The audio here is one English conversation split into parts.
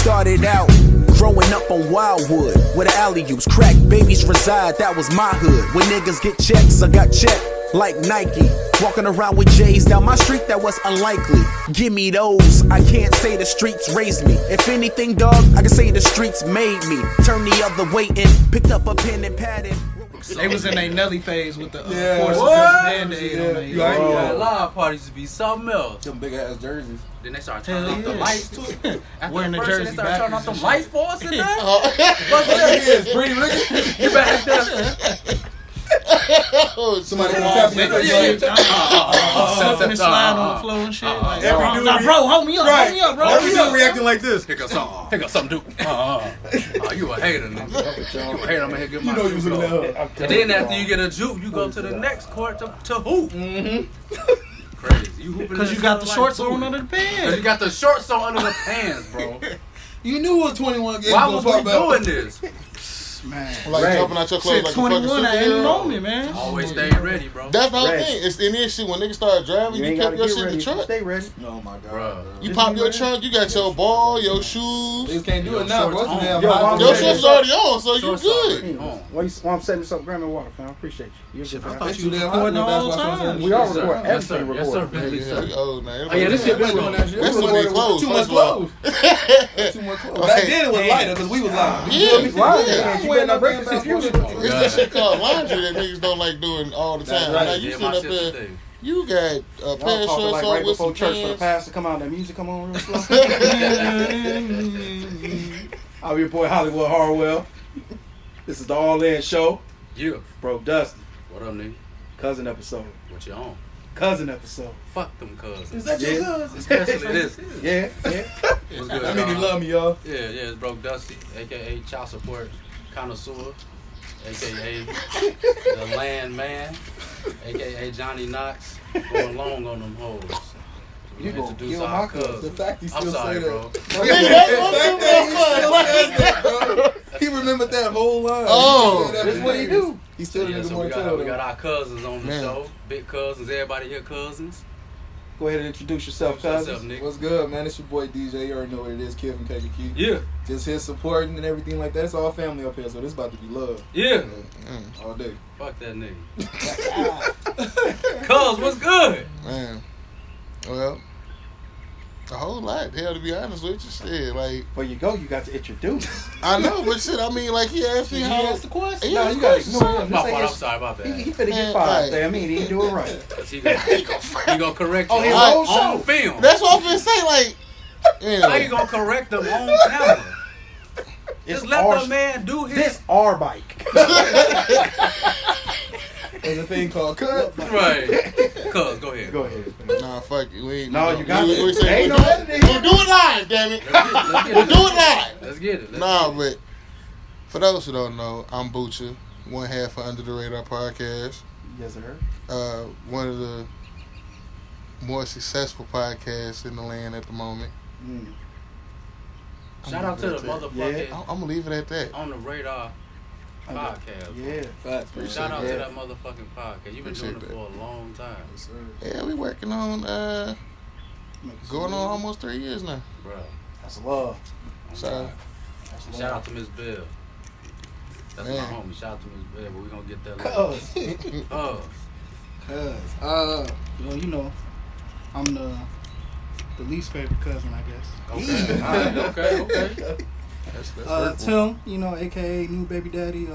started out growing up on Wildwood, where the alley-oops, crack babies reside. That was my hood. When niggas get checks, I got checked like Nike. Walking around with J's down my street, that was unlikely. Give me those, I can't say the streets raised me. If anything, dog, I can say the streets made me. Turn the other way and picked up a pen and pad and they was in their Nelly phase with the Forces Band-Aid on there. Yeah, live parties used to be something else. Them big ass jerseys. Then they started turning off the lights too. After Wearing the first, jersey they started turning off backwards the and lights for us in there. Yes, pretty Ricky. You back there. Somebody tap me. Surfing and sliding on the floor and shit. Every dude Nah, bro, hold me up, hold me up, bro. Every dude reacting like this. Pick up something, dude. You a hater, nigga. You a hater. I'm gonna get my You know you was looking at her. And then after you get a juke, you go to the next court to hoop. Crazy. You hooping Because you got the shorts on under the pants. Because you got the shorts on under the pants, bro. You knew it was 21 games. Why was we doing this? Man. Like jumping out your clothes like a fucking 21 at any superhero. moment, man. Always stay ready, bro. That's the whole thing. It's in this shit when niggas start driving, you kept your shit in the trunk. Stay ready. Oh my god. Bruh. You pop your trunk, you got your ball, your shoes. Niggas can't do it now, bro. Shorts Damn Yo, hot. Your shit's already on, so you Shorts good. already on. While I'm setting this up, grab me water, fam. I appreciate you. You're good, I fam. thought It's you too was damn recording the hot, whole that's why I'm time. We all Yes, sir. record Yes, sir. everything. Yes, sir. Record. Bentley, Yeah, sir. oh, nah, Oh, yeah, this shit been doing that shit. That's too many clothes. Too much first of all. clothes. Too much clothes. Back then it was lighter because we was live. Yeah, Why? yeah. You better not break this confusion. It's that shit called laundry that niggas don't like doing all the time. right. Like you Yeah, sit my up shit there, today. you got a Y'all pair of talking shorts like on right with before some church for the pants. pastor come out, that music come on real slow. I'm your boy Hollywood Harwell. This is the All In Show. Yeah. Bro, Dusty. What up, nigga? Cousin episode. What you on? Cousin episode. Fuck them cousins. Is that your Yeah. cousin? Especially this. Yeah, yeah. What's good, That nigga dog? love me, y'all. Yeah, it's Broke Dusty, a.k.a. Child Support Connoisseur, a.k.a. The Land Man, a.k.a. Johnny Knox, going long on them hoes. We You gonna gonna introduce kill our my cousin. The cousins. fact he I'm still sorry, say bro. that. Nigga, that's Bro. He remembered that whole line. Oh. He said that This is what he do. He still Yeah, didn't so more we tell got our cousins on the Man. show. Big cousins, everybody here cousins. Go ahead and introduce yourself, What's up, cousin. nigga? What's good, man? It's your boy Dee-Jay. You already know what it is. Kid from KKQ. Yeah, Just his supporting and everything like that. It's all family up here, so this about to be love yeah. all day. Fuck that nigga. Cuz, what's good? Man, well, a whole lot. Hell, to be honest with you, shit. Like Before you go, you got to introduce. I know, but shit. I mean, like he asked me He how. asked the question. Yeah, No, of you got to course, ignore sir. him. My This fault, ain't I'm his- sorry, my He bad. finna Man, get fired. alright. Damn, he didn't do it right. He gonna correct you Oh, his on, own show. on film. That's what I'm gonna say. Like, How you anyway. gonna correct them on camera? It's Just let our, the man do his. This our bike. There's a thing called cut. Right. Cuz, go ahead. Go ahead. Nah, fuck it. We ain't. No, you got we, it. we say Ain't we'll no do it. editing. We'll do it live, damn it. We'll do it live. Let's get it. Nah, but for those who don't know, I'm Butcher, one half of Under the Radar podcast. Yes, sir. One of the more successful podcasts in the land at the moment. Mm. Shout out to the Yeah. motherfucking I'm gonna leave it at that. On the Radar podcast. Yeah. Facts, man. Shout out Yeah. to that motherfucking podcast. You've been doing it Appreciate for a long time, Yes, sir. Yeah, we working on going on almost 3 years now. bro. That's love. So That's love. Shout out to Miss Bill. That's Man. my homie. Shout out to Miss Bill, but we gonna get that later. Cuz. Well, you know, I'm the least favorite cousin, I guess. Okay. All right. Okay. that's hurtful. Tim, you know, aka new baby daddy,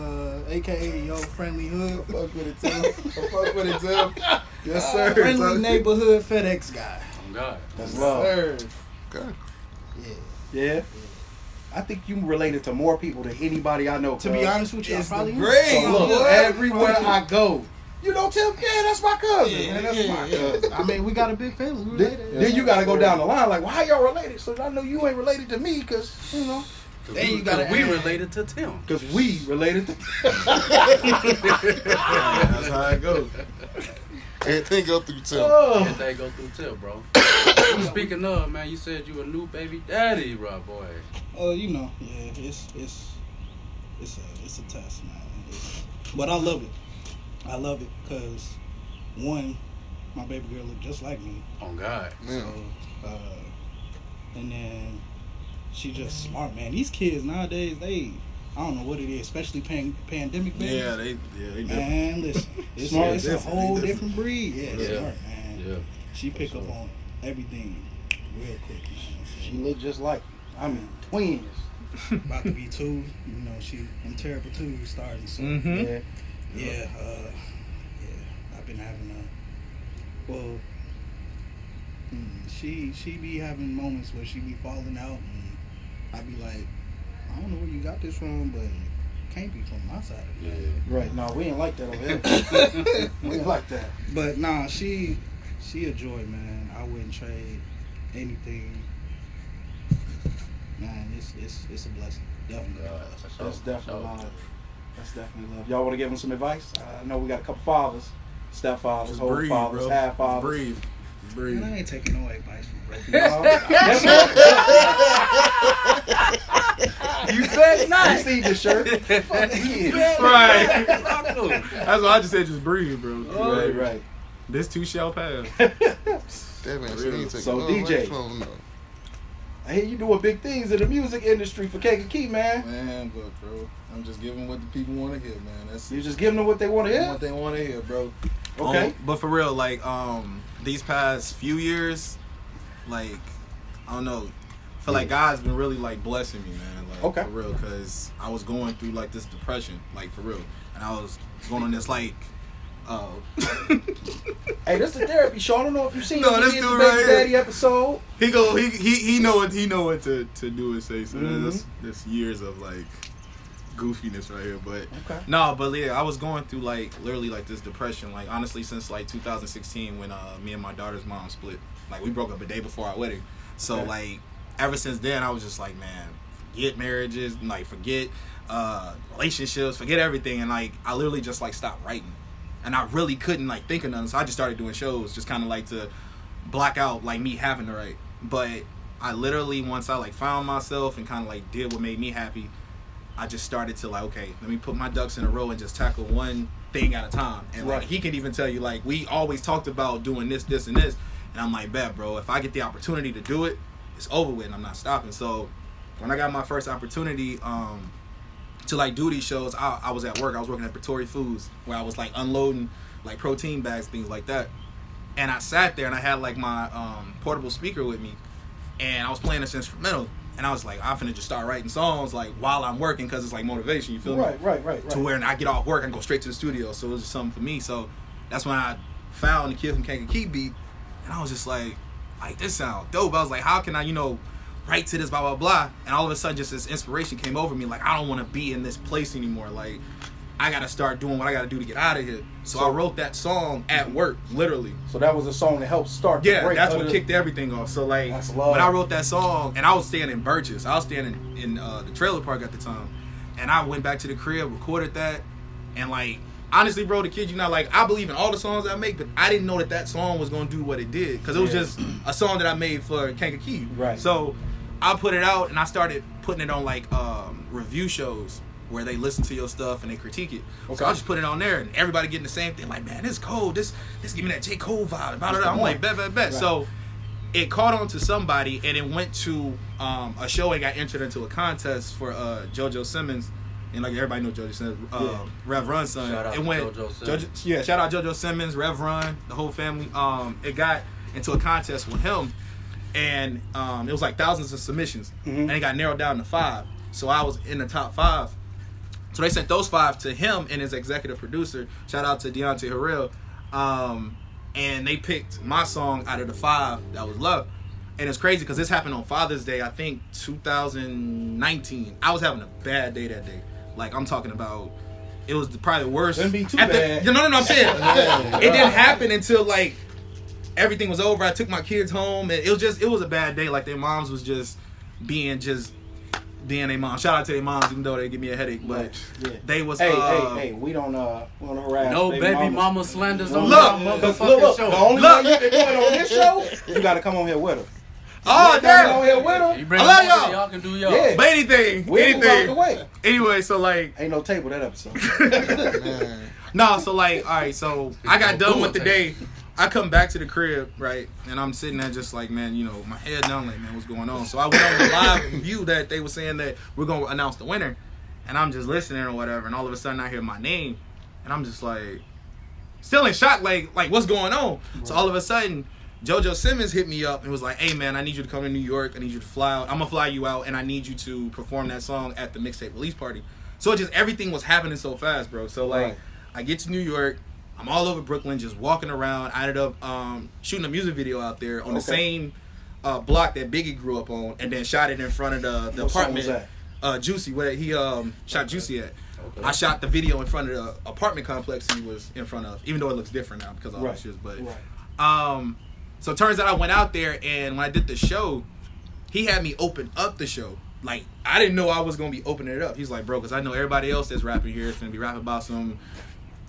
aka yo friendly hood, Fuck with it, Tim. Fuck with it, Tim. Yes, sir. friendly Tim. neighborhood FedEx guy. Oh God. That's Yes, love. sir. Good. Yeah. I think you related to more people than anybody I know. To be honest with you, I It's the probably am. grade. So look, boy. everywhere I go, you know, Tim, yeah, that's my cousin. Yeah, man, that's yeah, my yeah. cousin. I mean, we got a big family. We Then, related. then you got to go down the line, like, well, how y'all related? So I know you ain't related to me, because, you know, Then you gotta we add- related to Tim. because we related to. That's how it goes. Everything go through Tim. Oh. Everything go through Tim, bro. Speaking of, man, you said you a new baby daddy, bro, boy. You know, yeah, it's a test, man. But I love it. I love it because one, my baby girl look just like me. Oh God. Yeah. And then she just smart, man. These kids nowadays, I don't know what it is, especially pandemic babies. Yeah, they Man, listen, it's a whole different breed. Yeah, smart, man. Yeah. She pick up on everything real quick, man. She look just like, I mean, twins. About to be 2, you know, them terrible 2 starting soon. Mm-hmm. Yeah, I've been having she be having moments where she be falling out, and I be like, I don't know where you got this from, but it can't be from my side of the family. Right. No, we ain't like that over here. We ain't like that. But nah, she a joy, man. I wouldn't trade anything. Man, it's a blessing. Definitely a blessing. That's definitely love. That's definitely love. Y'all want to give them some advice? I know we got a couple fathers, stepfathers, Just whole breathe, fathers, bro. half fathers. Breathe. Man, I ain't taking no advice from broken. You bet not. You see the shirt? Fuck you. Right. That's why I just said just breathe, bro. Right. This too shall pass. That man, she ain't taking So, no DJ. away from him, no. I hear you doing big things in the music industry for Cake and Key, man. Man, look, bro. I'm just giving what the people want to hear, man. That's You just giving them what they want to hear? what they want to hear, bro. Okay. But for real, like, these past few years, like, I don't know, I feel like God's been really, like, blessing me, man. Like, Okay. For real, because I was going through, like, this depression, like, for real. And I was going on this, like, Hey, this is the therapy show. I don't know if you've seen No, the this Baby dude right here. Daddy episode. he know what to do and say. So that's years of like goofiness right here. But Okay. no, but yeah, I was going through like literally like this depression. Like honestly, since like 2016 when me and my daughter's mom split. Like we broke up a day before our wedding. So Okay. like ever since then, I was just like, man, forget marriages, like forget relationships, forget everything, and like I literally just like stopped writing. And I really couldn't like think of nothing, so I just started doing shows, just kind of like to block out like me having to write. But I literally, once I like found myself and kind of like did what made me happy, I just started to like, okay, let me put my ducks in a row and just tackle one thing at a time. And like he can even tell you like we always talked about doing this, this, and this, and I'm like, bet, bro, if I get the opportunity to do it, it's over with, and I'm not stopping. So when I got my first opportunity, to like do these shows, I was at work. I was working at Pretoria Foods where I was like unloading like protein bags, things like that. And I sat there and I had like my portable speaker with me, and I was playing this instrumental. And I was like, I'm finna just start writing songs like while I'm working because it's like motivation. You feel me? Right. To where I get off work and go straight to the studio. So it was just something for me. So that's when I found the Kid from Cake and Key beat, and I was just like this sound dope. I was like, how can I, write to this, blah, blah, blah. And all of a sudden, just this inspiration came over me. Like, I don't want to be in this place anymore. Like, I got to start doing what I got to do to get out of here. So I wrote that song at work, literally. So that was a song that helped start the Yeah, break that's of what the- kicked everything off. So, like, That's love. when I wrote that song, and I was staying in Burgess. I was staying in the trailer park at the time. And I went back to the crib, recorded that, and, like, honestly, bro, to kid you not, like, I believe in all the songs I make, but I didn't know that song was going to do what it did. Because it was just a song that I made for Cake and Key. Right. So I put it out, and I started putting it on like review shows where they listen to your stuff and they critique it. Okay. So I just put it on there, and everybody getting the same thing. Like, man, this cold. This give me that J. Cole vibe. Blah, blah, blah. I'm like, bet. Right. So it caught on to somebody, and it went to a show and got entered into a contest for JoJo Simmons. And like everybody knows JoJo Simmons, Rev Run's son. Shout out it to went, JoJo Simmons. shout out JoJo Simmons, Rev Run, the whole family. It got into a contest with him. And it was like thousands of submissions, and it got narrowed down to 5. So I was in the top 5. So they sent those 5 to him and his executive producer. Shout out to Deontay Harrell. And they picked my song out of the 5 that was Love. And it's crazy because this happened on Father's Day, I think 2019. I was having a bad day that day. Like, I'm talking about, it was probably the worst. Couldn't be too bad. No, I'm saying. It didn't happen until like everything was over. I took my kids home, and it was a bad day. Like, their moms was just being their mom. Shout out to their moms, even though they give me a headache. But they was Hey, we don't harass. No baby mama slanders on Look, our motherfucking Look, show. the only way you can do it on this show, you got to come on here with her. Oh, Come on damn. here with her. You bring I love them over, y'all. y'all can do y'all. Yeah. But anything. We move out the way. Anyway, so like, Ain't no table that episode. Man. no, so like, all right, so I got done with the day I come back to the crib, right, and I'm sitting there just like, man, you know, my head down, like, man, what's going on? So I went on the live view that they were saying that we're gonna announce the winner, and I'm just listening or whatever, and all of a sudden I hear my name, and I'm just like, still in shock, like what's going on? Right. So all of a sudden, JoJo Simmons hit me up and was like, hey man, I need you to come to New York. I need you to fly out. I'm gonna fly you out, and I need you to perform that song at the mixtape release party. So it just everything was happening so fast, bro. So like, right. I get to New York. I'm all over Brooklyn, just walking around. I ended up shooting a music video out there on the same block that Biggie grew up on, and then shot it in front of the apartment. Song was that? Juicy, where he shot Juicy at. Okay. I shot the video in front of the apartment complex he was in front of, even though it looks different now because of all this shit. But so it turns out I went out there, and when I did the show, he had me open up the show. Like, I didn't know I was gonna be opening it up. He's like, bro, because I know everybody else that's rapping here is gonna be rapping about some.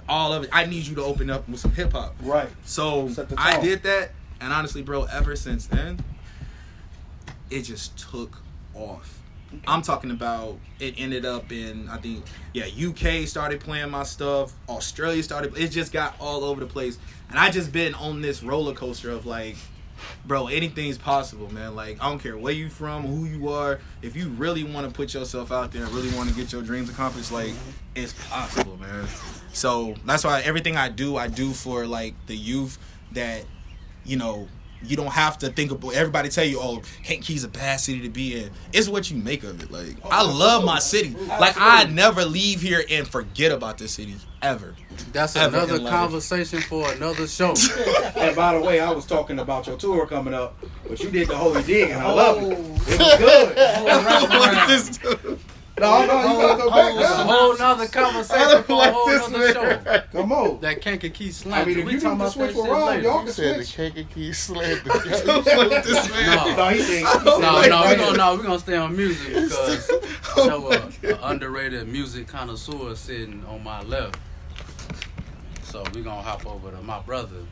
All of it. I need you to open up with some hip hop. Right. So I did that, and honestly, bro, ever since then, it just took off. Okay. I'm talking about it ended up in, I think, UK started playing my stuff, Australia started. It just got all over the place, and I just been on this roller coaster of like, bro, anything's possible, man. Like, I don't care where you from, who you are. If you really want to put yourself out there and really want to get your dreams accomplished, like, it's possible, man. So that's why everything I do for like the youth that, you know, you don't have to think about. Everybody tell you, oh, Kentucky's a bad city to be in. It's what you make of it. Like, I love my city. Like, I never leave here and forget about this city ever. That's another conversation for another show. And by the way, I was talking about your tour coming up, but you did the holy dig, and I love it. It was good. No, you gotta go back. That's a whole nother conversation for a whole nother show. Come on. That Kankakee Slam. I mean, if you talking about switch for Rob, y'all can switch. The Kankakee Slam. No, we're gonna stay on music because I know an underrated music connoisseur sitting on my left. So we're gonna hop over to my brother.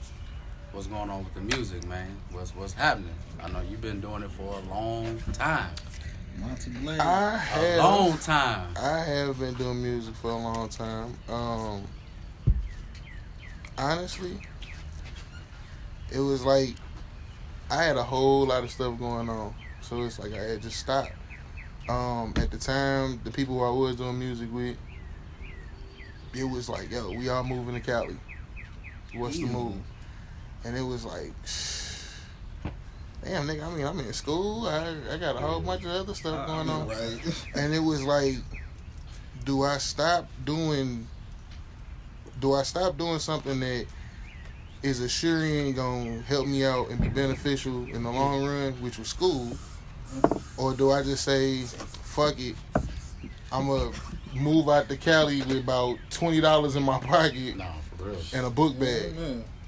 What's going on with the music, man? What's happening? I know you've been doing it for a long time. A long time. I have been doing music for a long time. Honestly, it was like I had a whole lot of stuff going on, so it's like I had to stop. At the time, the people who I was doing music with, it was like, yo, we all moving to Cali. What's the move? And it was like, damn, nigga, I mean, I'm in school. I got a whole bunch of other stuff going on. Right. And it was like, do I stop doing something that is assuring gonna help me out and be beneficial in the long run, which was school? Or do I just say, fuck it, I'm gonna move out to Cali with about $20 in my pocket and a book bag?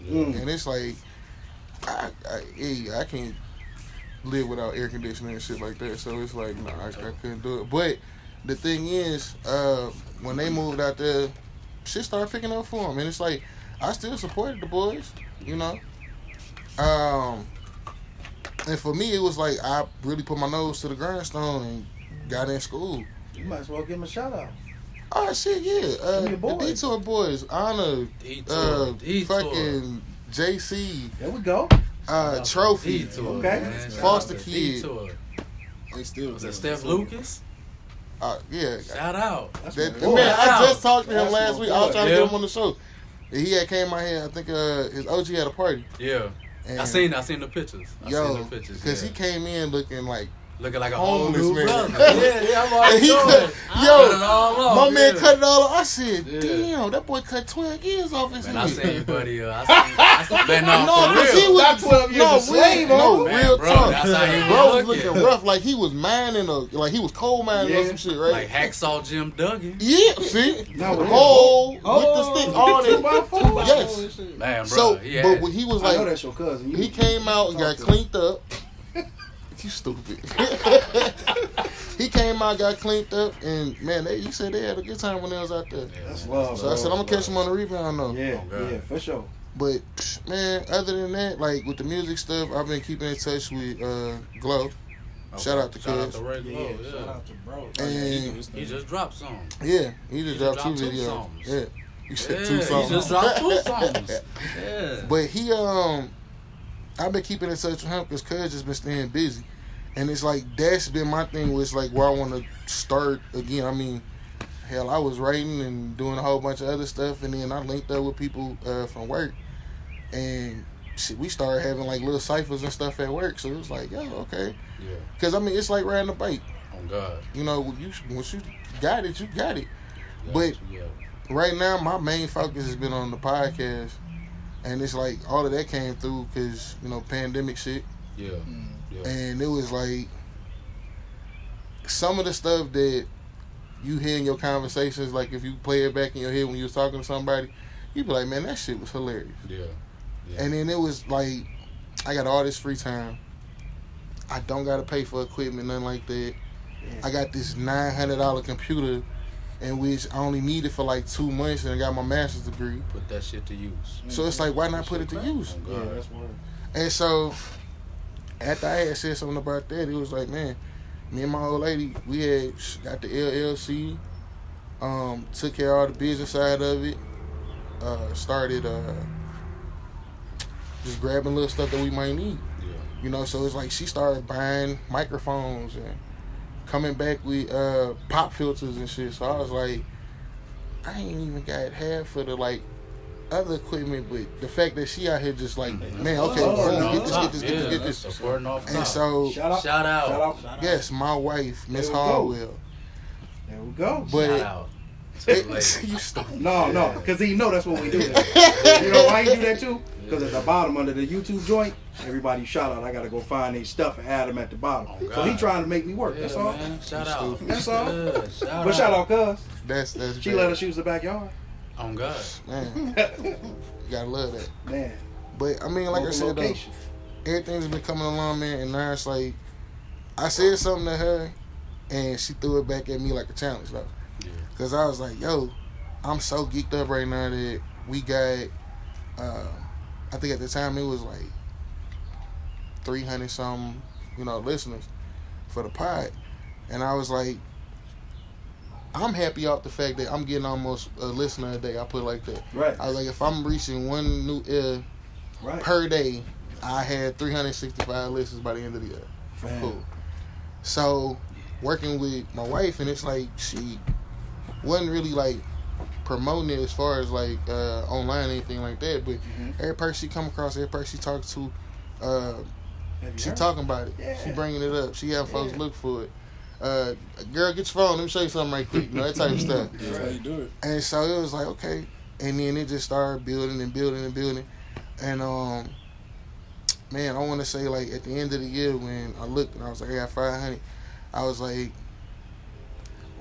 And it's like, I can't live without air conditioning and shit like that. So it's like, no, I couldn't do it. But the thing is, when they moved out there, shit started picking up for them. And it's like, I still supported the boys, you know. And for me, it was like, I really put my nose to the grindstone and got in school. You might as well give them a shout out. Oh, shit, yeah. The Detour Boys, Honor, fucking JC. There we go. Trophy. Okay. Foster Kid. They still was it Steph Lucas? Yeah. Shout out. Man, I just talked to him last week. I was trying to get him on the show. He had came out here. I think his OG had a party. Yeah. And I seen the pictures. Because he came in looking like a whole new brother. I'm already my man cut it all off. I said, damn, that boy cut 12 years off his head. I seen you, buddy. He was not 12 years a slave. Real talk. Bro was looking rough, like he was mining like he was coal mining or some shit, right? Like Hacksaw Jim Duggan. Yeah, see? Hole with the stick, all that. Yes. Man, bro. So, but when he was like, I know that's your cousin. He came out and got cleaned up. You stupid. He came out, got cleaned up, and man, you said they had a good time when they was out there. That's love. So I said, I'm gonna catch him on the rebound though. Yeah, for sure. But man, other than that, like with the music stuff, I've been keeping in touch with Glow. Shout out to Cuz. Shout out to Ray Glow. Shout out to bro. And he just dropped some. Yeah, he just dropped 2 videos. songs. Yeah. You said Yeah, 2 he songs. just dropped 2 songs. Yeah. But he, I've been keeping in touch with him because Cuz just been staying busy. And it's like, that's been my thing was like where I want to start again. I mean, hell, I was writing and doing a whole bunch of other stuff. And then I linked up with people from work. And shit, we started having like little ciphers and stuff at work. So it was like, yo, okay. Yeah. Because I mean, it's like riding a bike. On God. You know, once you got it, you got it. Yeah, But yeah. right now, my main focus has been on the podcast. And it's like all of that came through because, you know, pandemic shit. Yeah. Yeah. And it was like some of the stuff that you hear in your conversations, like if you play it back in your head when you was talking to somebody, you be like, man, that shit was hilarious. Yeah. Yeah. And then it was like, I got all this free time. I don't got to pay for equipment, nothing like that. I got this $900 computer in which I only need it for like 2 months and I got my master's degree. Put that shit to use. So it's like, why not put it to use? On God. that's word. And so, after I had said something about that, it was like, man, me and my old lady, we had got the LLC, took care of all the business side of it, started just grabbing little stuff that we might need. Yeah. You know, so it's like she started buying microphones and coming back with pop filters and shit. So I was like, I ain't even got half of the like other equipment, but the fact that she out here just like, man, okay, get this. Supporting off top. And so, Shout out. yes, my wife, Miss There we go. Hardwell. There we go. But Shout out. you stop. No, because he know that's what we do. You know why he do that too? Because at the bottom under the YouTube joint, everybody shout out. I gotta go find their stuff and add them at the bottom. Oh, So he God. trying to make me work. Yeah, That's all. man. Shout out. That's all. Yeah, But shout out, cuz That's she bad. let us use the backyard. On God. Man, you gotta love that. Man, But I mean, like I said, though, location. everything's been coming along, man. And now it's like, I said something to her, and she threw it back at me like a challenge, though. Yeah. Cause I was like, yo, I'm so geeked up right now that we got, I think at the time it was like 300 something, listeners for the pod. And I was like, I'm happy off the fact that I'm getting almost a listener a day. I put it like that. Right. I was like, if I'm reaching one new ear Right. per day, I had 365 listens by the end of the year. Man. Cool. So, working with my wife, and it's like she wasn't really like promoting it as far as like online or anything like that. But every person she come across, every person she talks to, Have you she heard? talking about it. Yeah. She bringing it up. She having folks look for it. Girl, get your phone. Let me show you something right quick. That type of stuff. That's how you do it. And so it was like, okay. And then it just started building and building and building. And, man, I want to say, like, at the end of the year when I looked and I was like, I got 500, I was like,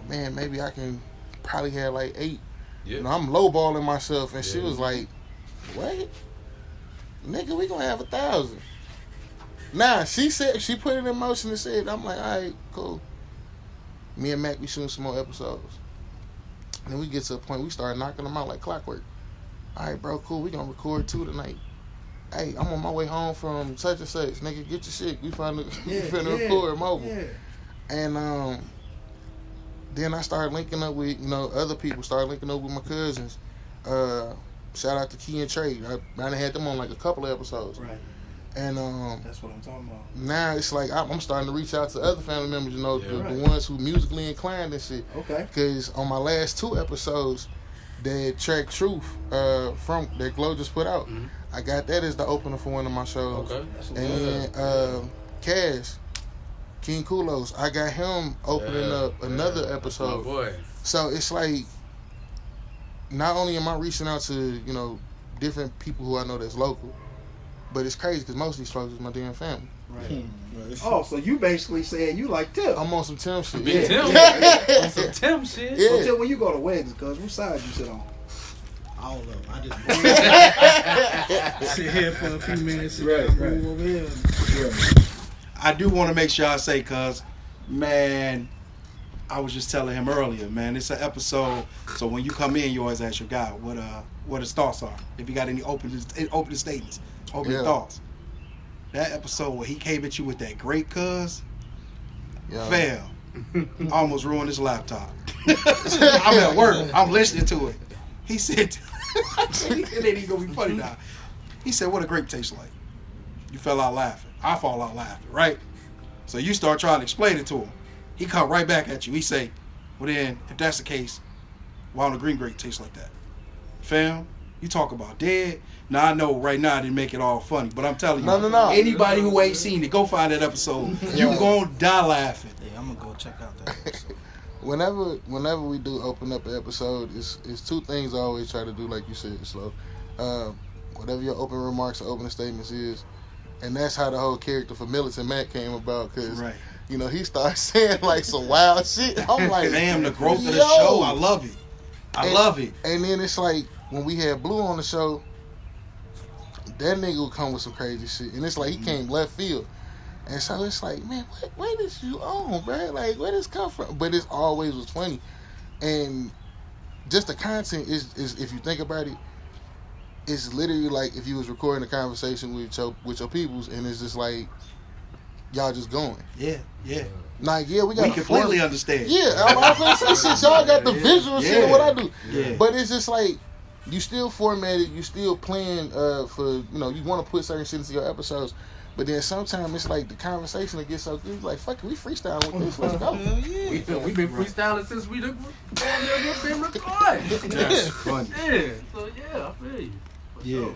man, maybe I can probably have, like, 8. Yeah. I'm lowballing myself. And she Yeah. was like, what? Nigga, we gonna have 1,000. Nah, she said, she put it in motion and said, I'm like, all right, cool. Me and Mac, we shooting some more episodes. And then we get to a point, we start knocking them out like clockwork. All right, bro, cool. We gonna record 2 tonight. Hey, I'm on my way home from such and such. Nigga, get your shit. We finna record mobile. Yeah. And then I started linking up with, other people. Started linking up with my cousins. Shout out to Key and Trey. I done had them on like a couple of episodes. Right. And That's what I'm talking about. now it's like I'm starting to reach out to other family members, Yeah. the Right. ones who musically inclined and shit. Okay. Because on my last 2 episodes, that track Truth from that Glow just put out, Mhm. I got that as the opener for one of my shows. Okay. That's And what then Cash, King Kulos, I got him opening up another My episode. boy. So it's like, not only am I reaching out to, different people who I know that's local, but it's crazy because most of these folks is my damn family. Right. Right. Oh, so you basically saying you like Tip. I'm on some Tim shit. Big Yeah. Tim. On some Tim shit. Yeah. So Tip, when you go to weddings, cuz what side you sit on? I don't know. I just sit here for a few minutes and Right, then right. move over here. I do want to make sure I say, cuz, man, I was just telling him earlier, man, it's an episode. So when you come in, you always ask your guy what his thoughts are. If you got any opening statements, opening Yeah. thoughts. That episode where he came at you with that great cuz, Yeah. fail. Almost ruined his laptop. I'm at work. I'm listening to it. He said, and then he's gonna be funny now. He said, what a grape tastes like. You fell out laughing. I fall out laughing, right? So you start trying to explain it to him. He come right back at you. He say, well then, if that's the case, why don't the green grape taste like that? Fam, you talk about dead. Now I know right now I didn't make it all funny, but I'm telling you, No. anybody who ain't seen it, go find that episode. You gonna die laughing. Yeah, I'm gonna go check out that episode. Whenever we do open up an episode, it's two things I always try to do, like you said, Slow. Whatever your open remarks or opening statements is, and that's how the whole character for Militant Matt came about, because Right. you know, he starts saying like some wild shit. I'm like, Damn, the growth of the yo. show. I love it. I love it. And then it's like when we had Blue on the show, that nigga would come with some crazy shit, and it's like he came left field, and so it's like, man, where did you on, bro? Like, where this come from? But it always was funny, and just the content is if you think about it, it's literally like if you was recording a conversation with your peoples, and it's just like y'all just going. Yeah. Like, yeah, we got We a completely form- understand. Yeah, I'm finna say shit. Y'all got the visual shit of what I do. Yeah. But it's just like you still formatted, you still plan for, you know, you want to put certain shit into your episodes, but then sometimes it's like the conversation that gets so good, like, fuck it, we freestyle with this, let's go. We've been freestyling since we been recording. That's funny. Yeah, so yeah, I feel you.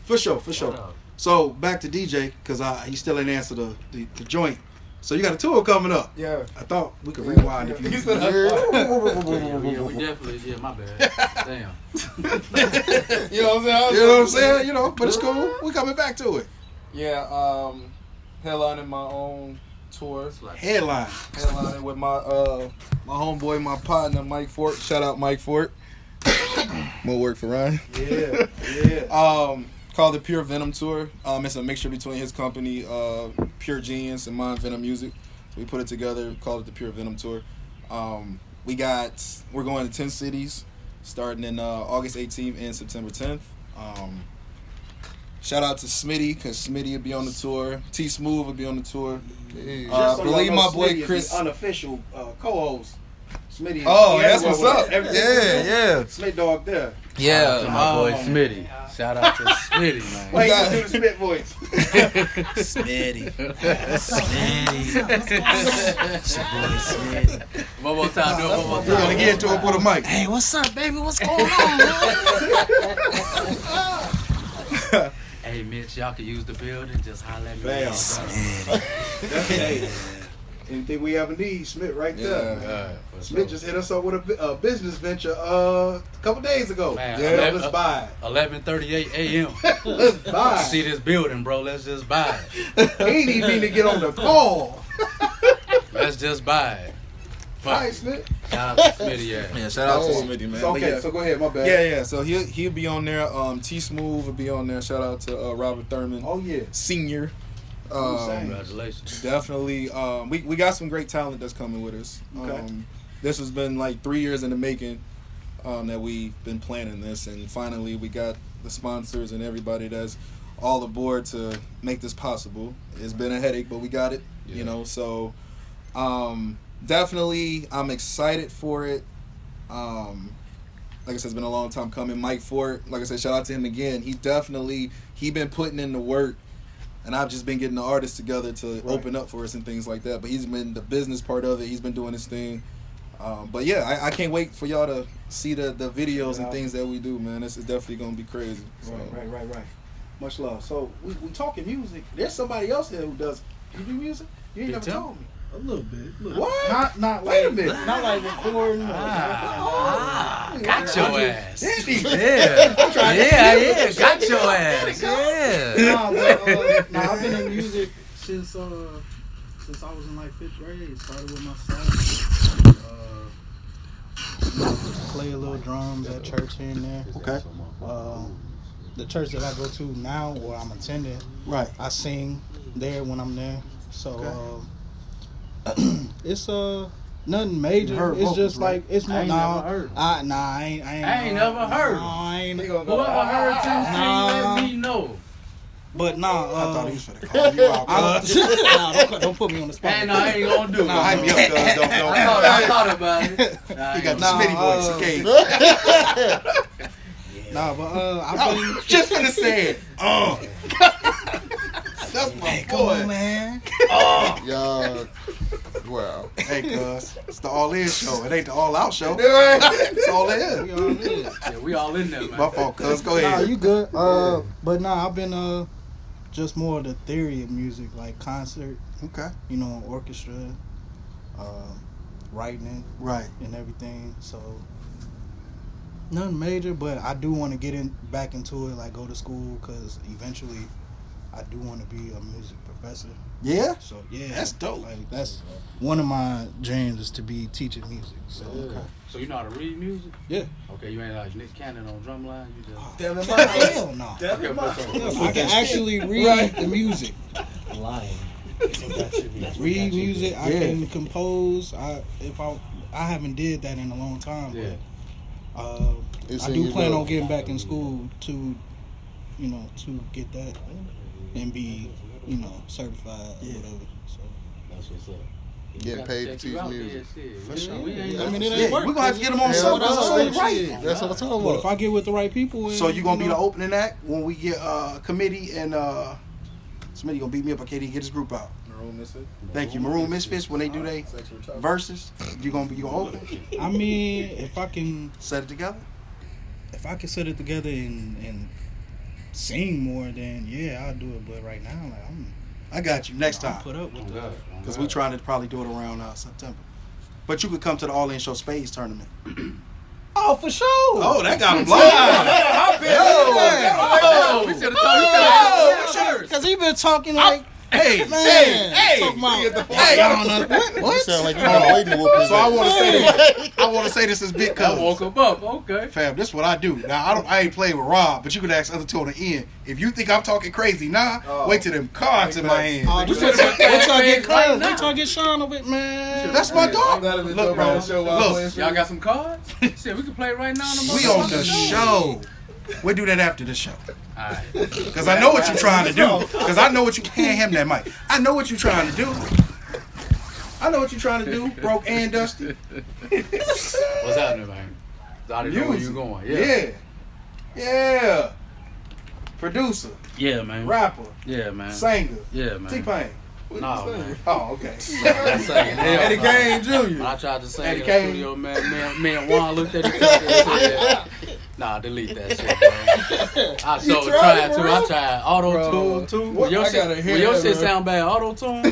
For sure. For sure. So back to DJ, because he still ain't answered the joint. So you got a tour coming up. Yeah. I thought we could rewind if you. Yeah, we definitely, my bad. Damn. You know what I'm saying? You know what I'm saying? You know, but it's cool. We coming back to it. Yeah, headlining my own tour. Headline. Headlining with my homeboy, my partner, Mike Fort. Shout out Mike Fort. More work for Ryan. Yeah. Called the Pure Venom Tour. It's a mixture between his company, Pure Genius, and mine, Venom Music. So we put it together, called it the Pure Venom Tour. We're going to 10 cities, starting in August 18th and September 10th. Shout out to Smitty, because Smitty will be on the tour. T Smooth will be on the tour. Believe my boy Chris. Unofficial co-host. Smitty. Oh, that's what's up. Yeah. Smith Dog there. Shout out to my boy Smitty. Shout out to Smitty, man. Wait, you do the Smith voice. Smitty. It's your boy Smitty. One more time, do it one more We're time. gonna get into it with a mic. Hey, what's up, baby? What's going on? Hey, Mitch, y'all can use the building. Just holler at me. Bam. Hey, anything we ever need, Smith right there. Smith just hit us up with a business venture a couple days ago. Man, Yeah, let's buy it. 11:38 a.m. Let's buy See it. this building, bro. Let's just buy it. He ain't even need to get on the call. Let's just buy it. All Fuck. right, Smith. Shout out to Smitty, yeah. Yeah, shout out to Smitty, man. It's But okay, yeah. so go ahead, my bad. Yeah. So he'll be on there. T Smooth will be on there. Shout out to Robert Thurman, Oh, yeah. Senior. Congratulations. Definitely. We got some great talent that's coming with us. Okay. This has been like 3 years in the making that we've been planning this, and finally we got the sponsors and everybody that's all aboard to make this possible. It's been a headache, but we got it. Yeah. You know, so definitely I'm excited for it. Like I said, it's been a long time coming. Mike Fort, like I said, shout out to him again. He been putting in the work. And I've just been getting the artists together to open up for us and things like that. But he's been the business part of it. He's been doing his thing. But yeah, I can't wait for y'all to see the videos and things that we do, man. This is definitely going to be crazy. So. Right. Much love. So we talking music. There's somebody else here who does. You do music? You ain't never Tim? told me. A little bit. What? Not Wait a like minute. not like recording. Got your ass. Did he? Yeah, got your ass. Yeah. I've been in music since I was in like 5th grade. Started with my son. Play a little drums at church here and there. Okay. The church that I go to now, where I'm attending, Right. I sing there when I'm there. So it's nothing major. You heard It's vocals, just right? like it's I ain't never heard. I ain't I ain't never heard. No, I ain't. Whoever heard you sing, Nah. let me know. But I thought he was finna call you out. nah, don't put me on the spot. Hey, no, I ain't gonna do it. Nah. Hype me up, cuz. Don't. I thought about it. He got the Nah, Smitty voice, okay? Nah, but I've I been. was just finna say it. That's my Come boy. on, man. Y'all, wow. Hey, cuz, it's the All In show. It ain't the All Out show. It's All We In. all in. Yeah, we all in there, man. My fault, cuz. Go Nah, ahead. you good. But nah, I've been just more of the theory of music, like concert, Okay. you know, orchestra, writing it Right. and everything. So nothing major, but I do want to get back into it, like go to school, because eventually I do want to be a music professor. Yeah? So yeah, That's dope. Like that's one of my dreams is to be teaching music. So Yeah. So you know how to read music? yeah. Okay, you ain't like Nick Cannon on drumline. You just Damn it, Hell no. okay, for sure. I can actually read the music. Lying. So that should be. Read music. I Yeah. can compose. I haven't did that in a long time. Yeah. But It's I in do your plan blood. on getting back in school to get that and be, certified Yeah. or whatever. So That's what's up. Getting paid to Check teach you out, music. yeah, shit. For Yeah, sure. we ain't- I mean, it ain't Yeah, work. we're gonna have to get them on Hell some no, of shit. the right. That's what I'm talking but if about. I get with the right people, and, So you gonna be the know, opening act when we get committee and somebody gonna beat me up. I can't even get this group out. Maroon Misfit. Thank you, Maroon Misfits. When they do they Sexual Chocolate. verses, you gonna open, I mean, if I can set it together. set it together and sing more, then yeah, I'll do it. But right now, like I got you next I'm time put up with Oh, that. God. because we trying to probably do it around September. But you could come to the All In Show Spades tournament. Oh, for sure. Oh, that got him blind. Oh, we should have told you. Because he been talking like, Hey, man, hey, talking about, hey. I don't know. You What? sound like you've been waiting to whoop his So I ass. want to say this. I want to say this is big I woke cuz. him up. Okay. Fam, this is what I do. Now I ain't playing with Rob, but you could ask other two on the end. If you think I'm talking crazy, wait till them cards in my hand. Oh, We we should've trying been to playing get right Cuz. now. We trying to get Sean of it, man. That's my dog. That'll be Look, dope bro. on the show while Look. playing Y'all got some cards? Shit, we can play right now. We on the show. We'll do that after the show. All right. Because I know what you're trying to do. Because I know what you hand him that mic. I know what you're trying to do. I know what you're trying to do, Broke and Dusty. What's happening, man? I already know where you Music. going. Yeah. Yeah. Producer, Yeah, man. rapper, Yeah, man. singer, Yeah, man. T-Pain. No, man. Oh, okay. That's saying hell. Eddie no. Kane Jr. When I tried to sing Eddie in the Kane. studio, me and Juan looked at each other and said, nah, delete that shit, bro. I so tried to. I tried auto-tune, too. What? When your I shit, gotta hear when your that, shit bro. sound bad, auto-tune,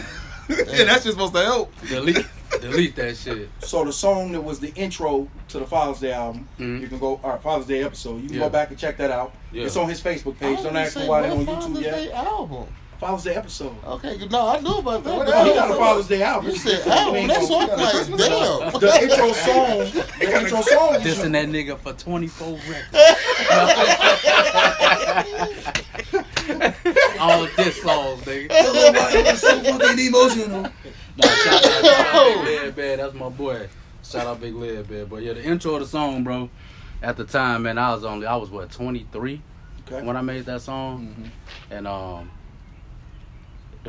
Yeah, that's just supposed to help. delete that shit. So the song that was the intro to the Father's Day album, Mhm. you can go, our Father's Day episode, you can Yeah. go back and check that out. Yeah. It's on his Facebook page. I Don't didn't ask me say why they're on what YouTube Father's yet. Day album. Father's Day episode. Okay, no, I knew about that. He got a Father's Day album. You said album. That's what I'm like, damn. The intro song. The intro song. is- Dissing that nigga for 24 records. All diss songs, nigga. So fucking emotional. Nah, shout out Big Lead Bad. That's my boy. Shout out Big Lead Bad. But yeah, the intro of the song, bro. At the time, man, I was what, 23 Okay. when I made that song, and the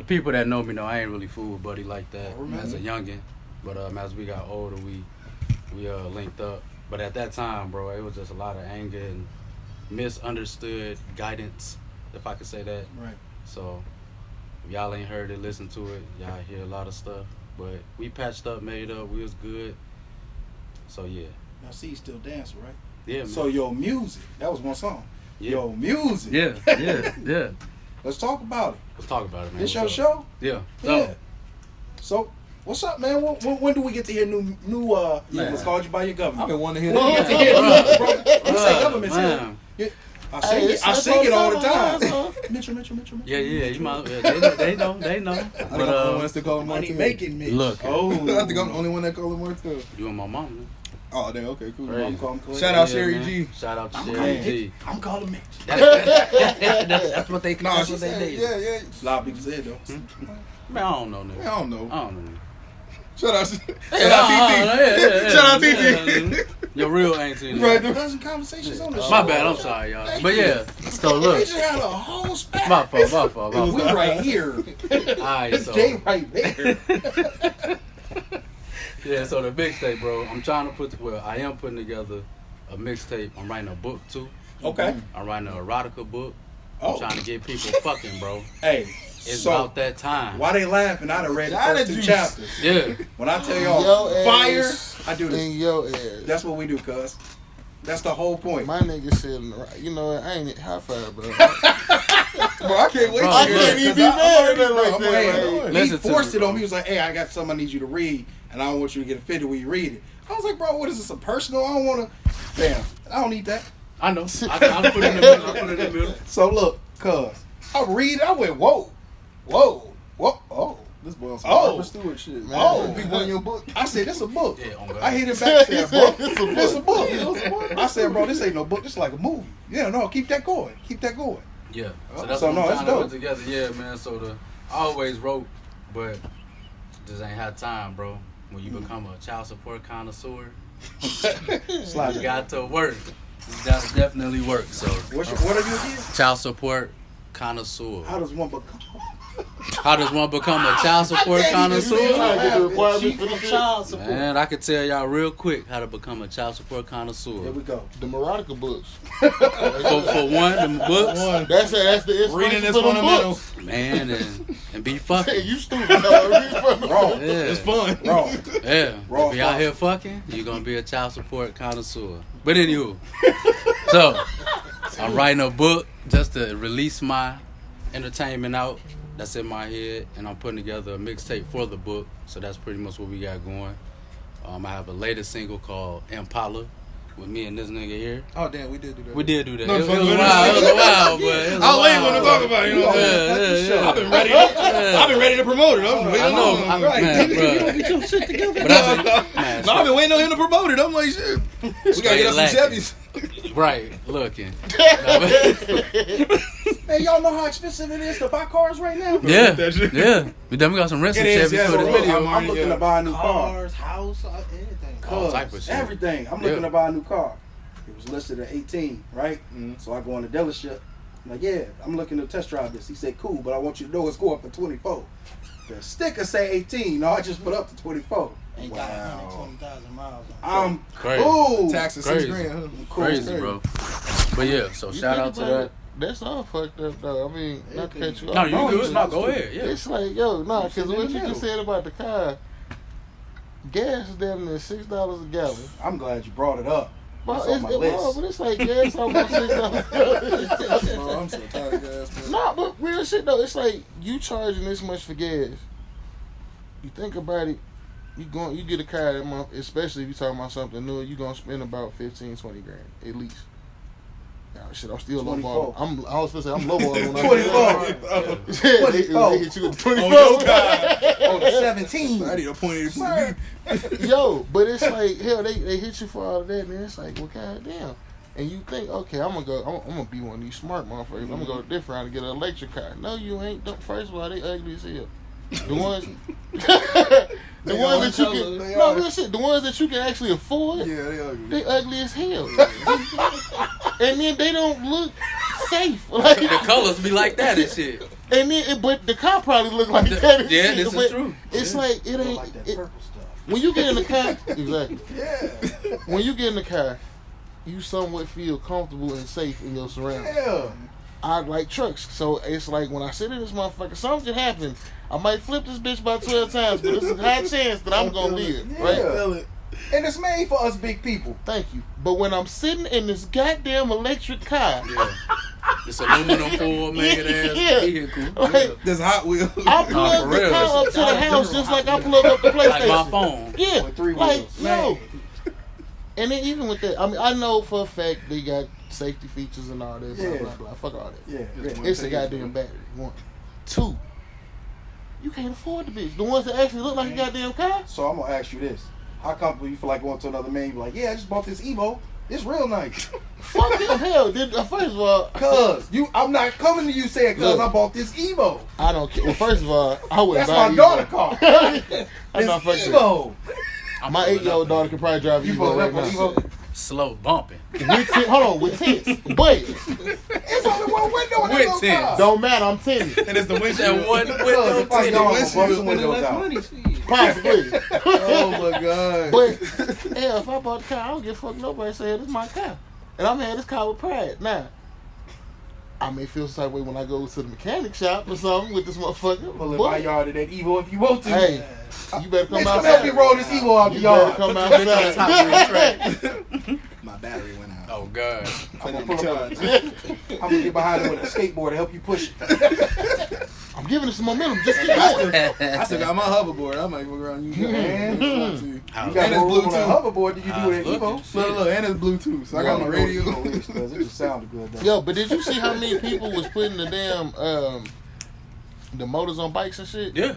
people that know me know I ain't really fool with Buddy like that as a youngin. But as we got older, we linked up. But at that time, bro, it was just a lot of anger and misunderstood guidance, if I could say that. Right. So if y'all ain't heard it, listen to it. Y'all hear a lot of stuff. But we patched up, made up, we was good. So yeah. Now see, you still dancing, right? Yeah, man. So your music. That was one song. Yeah. Your music. Yeah. Let's talk about it. Let's talk about it, man. This your What's show? up? Yeah. Yeah. So, what's up, man? When do we get to hear new Man. let's call you by your I've government? been wanting to hear When do we that. get to hear new, bro? You say government's here. Man. Yeah. I Hey, sing it. I sing it all the time. time. Mitchell. Yeah, you might. Yeah, they know. I think I'm the only one that call him Money Martell. making me. Look, Oh. I think I'm the only one that call him Martell. you and my mom. Man. Oh, damn. Okay, cool. Crazy. I'm calling Clay. Shout out Yeah, Sherry man. G. Shout out to I'm Sherry calling G. I'm calling Mitch. That's what they. No, that's she what they said, did. yeah. A lot of people said though. Man, I don't know, nigga. I don't know. I don't know. Shout out TT. Yeah. Shout out TT. Your real auntie. Right. Pleasant conversations on the show. My bad. I'm sorry, y'all. But yeah. So We look. just had a whole spat. My fault. We right here. Alright, It's so. Jay right there. Yeah, so the mixtape, bro. I am putting together a mixtape. I'm writing a book too. Okay. I'm writing an erotica book. I'm Oh. trying to get people fucking, bro. Hey, It's so about that time. why they laughing? I done read the China first 2 juice. chapters. Yeah. When I tell Yo y'all fire, ass I do this. in your ass. That's what we do, cuz. That's the whole point. My nigga said, you know what, I ain't high five, bro. Bro, I can't wait Bro, to I hear can't that, even 'cause be I'm mad already- at that like I'm that. already- Like, He Listen to forced me, it on bro. me. He was like, hey, I got something I need you to read, and I don't want you to get offended when you read it. I was like, bro, what is this, a personal? I don't want to. Damn, I don't need that. I know. I'll put it in the middle. I'll put it in the middle. So look, cuz, I read it, I went, whoa, oh. This boy on some Oh. Barbara Stewart shit. Man. Oh, be one of your book. I said, this a book. Yeah, on God. I hit it back, said, bro, It's a book. this a book. I said, bro, this ain't no book, this like a movie. Yeah, no, keep that going. Keep that going. Yeah. So that's So what no, I'm that's trying to dope. put together. Yeah, man. So I always wrote, but just ain't had time, bro. When you become a child support connoisseur, Slide you it. got to work. You got to definitely work. So What are you again? child support connoisseur. How does one become? How does one become a child support I connoisseur? get the requirements for the Child support. Man, I could tell y'all real quick how to become a child support Here connoisseur. we go. The erotica books. For one, them books, That's the inspiration Reading is for them fundamental. books. man, and be Hey, fucking. you stupid. Dog. Read from the Wrong. Yeah. It's fun. Wrong. Yeah, Raw if you out fuck. here fucking, you're gonna be a child support connoisseur. But anywho, so I'm writing a book just to release my entertainment out that's in my head, and I'm putting together a mixtape for the book. So that's pretty much what we got going. I have a latest single called Impala with me and this nigga here. Oh, damn, we did do that. We did do that. No, It was fuck a with while, it. it was a while, but it was a I was waiting while. to talk about it, you know what I'm saying? Yeah. I've been ready. I've been ready to promote it. I'm waiting I know, on man, bruh. Get your shit together. But I've been, man, No, I've been waiting on him to promote it. I'm like, shit. We gotta get us some lacking. Chevys. right, looking. Hey, y'all know how expensive it is to buy cars right now? Yeah, That shit. yeah. We done got some rental It is, Chevy yeah, for the bro. video. I'm looking to buy a new car. Cars, house, anything. All type of shit. Everything. I'm looking to buy a new car. It was listed at 18, right? So I go on the dealership. I'm like, yeah, I'm looking to test drive this. He said, cool, but I want you to know it's going up to 24. The sticker say 18. No, I just put up to 24. Ain't got 120,000 miles on it. I'm Crazy. cool. Taxes Crazy. $6,000. Huh? Cool. Crazy, bro. But yeah, so You shout think out to about that. it, That's all fucked up, though. I mean, not to cut you off. No, you No, good. it's- No, go ahead. Yeah. It's like, yo, nah, because Sit in what the you middle. just said about the car, gas is down there $6 a gallon. I'm glad you brought it up. Well, That's on my well, list. but it's like gas almost $6. Bro, I'm so tired of gas, man. Nah, but real shit though, it's like you charging this much for gas. You think about it, you get a car that month, especially if you talking about something new, you gonna spend about 15, 20 grand at least. Nah, shit, I'm still 24. lowballing. I was supposed to say I'm lowballing when I 24. Yeah, they hit you with the 24. Oh, the 17. I need a point. Yo, but it's like hell, they hit you for all of that, and it's like, well, goddamn. And you think, okay, I'm gonna be one of these smart motherfuckers. I'm gonna go different route and get an electric car. No, you ain't. First of all, they ugly as hell. The ones, the ones that you can, They no are. real shit. The ones that you can actually afford, Yeah, they ugly. they ugly as hell. And then they don't look safe. Like, The colors be like that and shit. and then, but the car probably look like that. And Yeah, shit, this is but true. It's Yeah. like it ain't. Like that it- purple stuff. when you get in the car, exactly. Yeah. When you get in the car, you somewhat feel comfortable and safe in your surroundings. Yeah. I like trucks, so it's like when I sit in this motherfucker, something can happen. I might flip this bitch about 12 times, but it's a high chance that I'm gonna live, Yeah. right? Feel it. And it's made for us big people. Thank you. But when I'm sitting in this goddamn electric car, Yeah. This aluminum foil made ass Yeah. vehicle. like, This Hot Wheels. I plug for the real. car up to the house just like I plug up the Like my PlayStation. phone. Yeah, With 3 like wheels. yo. And then even with that, I mean, I know for a fact they got safety features and all that. Blah Yeah. blah blah. Fuck all that. Yeah. Yeah. It's a goddamn battery. 1, 2. You can't afford the bitch. The ones that actually look like a goddamn car. So I'm gonna ask you this: how comfortable you feel like going to another man? You be like, yeah, I just bought this Evo. It's real nice. Fuck him, hell. First of all, I'm not coming to you saying Look. I bought this Evo. I don't care. Well, first of all, I wouldn't That's buy my Evo. daughter car. I'm not This fucking. Evo. My 8-year-old daughter can probably drive You Evo put right rep on now. Evo? Slow bumping. Hold on, with tints. But It's only one window in With that little tints. car. don't matter, I'm tinted. And it's the windshield. That one Because window if I tinted. don't, I'm gonna bust some windows out. money, shit. Possibly. Oh my god. But, hell, if I bought the car, I don't give a fuck nobody say this is my car. and I'm had this car with pride. Now, I may feel some type of way when I go to the mechanic shop or something with this motherfucker. Pull in my yard of that Evo if you want to. Hey, you better come Bitch, outside. help me roll this Evo out the You better yard. come Top of the outside. track. My battery went out. Oh God. I'm gonna get behind it with a skateboard to help you push it. I'm giving it some momentum. Just keep going. I still got my hoverboard. I might go around you. Man, you How's got And it's more room on that Bluetooth. hoverboard than you do with that looking? Evo. Look, and it's Bluetooth, so I got my radio. Because it just sounded good though. Yo, but did you see how many people was putting the damn the motors on bikes and shit? Yeah.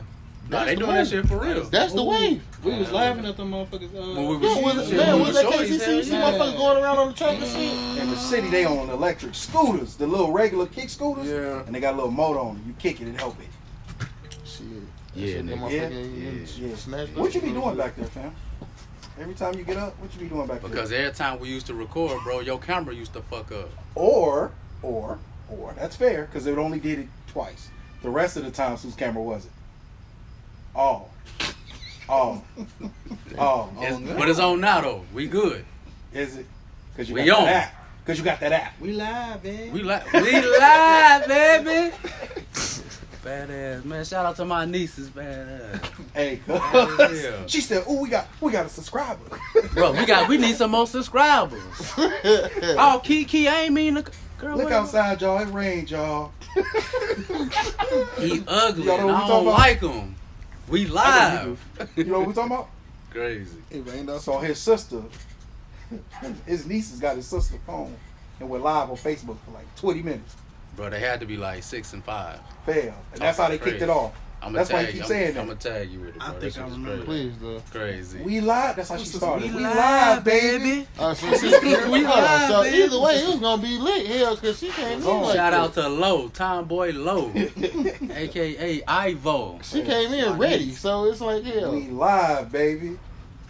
Nah, they the doing that wave. shit for real. That's the wave. We was laughing at them motherfuckers. When we was Yeah, was shit, man, we was was that shorties, KCC? hell See yeah. motherfuckers going around on the track and shit. In the city, they on electric scooters, the little regular kick scooters. Yeah. And they got a little motor on it. You kick it and help it. Shit. Yeah, That shit, that nigga. motherfucker Yeah. snatched What up. you be doing back there, fam? Every time you get up, what you be doing back there? Because every time we used to record, bro, your camera used to fuck up. Or that's fair, because it only did it twice. The rest of the times, whose camera was it? Oh. But it's on now though. We good. Is it? Because you We got on. that app. Because you got that app. We live, man. We live, baby. Badass, man. Shout out to my nieces, badass. Hey, Yeah. she said, "Ooh, we got a subscriber." Bro, we need some more subscribers. Oh, Kiki, I ain't mean to. Girl, Look what- outside, y'all. It rained, y'all. He ugly. Y'all know what And we I talking don't about? like him. We live. You know what we talking about? Crazy. It rained out. So his sister, his nieces got his sister's phone, and we're live on Facebook for like 20 minutes. Bro, they had to be like 6 and 5. Fail, and that's how they kicked Crazy. it off. I'm That's why you tag, keep I'm, saying I'm that. gonna tag you with it, bro. I That think shit I was remember. crazy. Please, though. Crazy. We live. That's how she started. We live, baby. So, We live, so baby. either way, it was gonna be lit here because she came in like Shout that. out to Low, Tomboy Low, aka Ivo. She came in ready, so it's like, We hell. live, baby.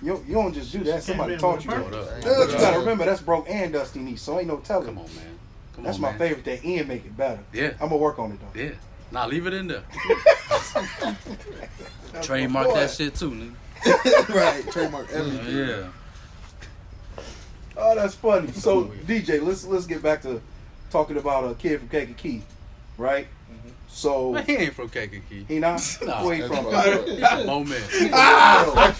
You don't just do that. Somebody in taught with you a that. Hold up. But you gotta remember, that's broke and Dusty niece, so ain't no telling. Come on, man. Come That's on, my man. favorite. That Ian make it better. Yeah. I'm gonna work on it though. Yeah. Nah, leave it in there. That's Trademark my boy. that shit too, nigga. Right, trademark everything. Yeah. Oh, that's funny. So DJ, let's get back to talking about a kid from Kankakee, right? So Man, he ain't from Kankakee. he not. Nah. Where he from? Moment. Auto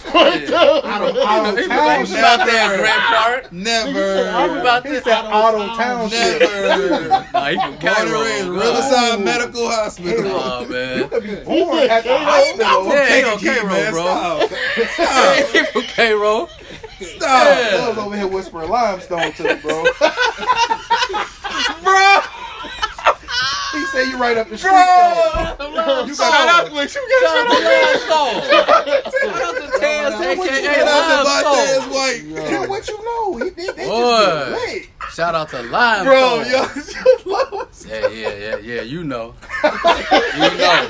He Township. about there, Grand Park. Never. I'm about He this. said Auto Township. Never. Nah, he from Born and Cairo. raised bro. Riverside Medical Hospital. Oh, You man. could be born at the hospital. Yeah, he on Kankakee, Cairo, man, bro. Stop. He from Cairo. Stop. I was over here whispering limestone to me, bro. Bro. He said you right up the street. Bro. You got out what you got. Limestone. White. Yeah, what you know? They just get Boy. lit. Shout out to Limestone. Bro, yo. Yeah, you know.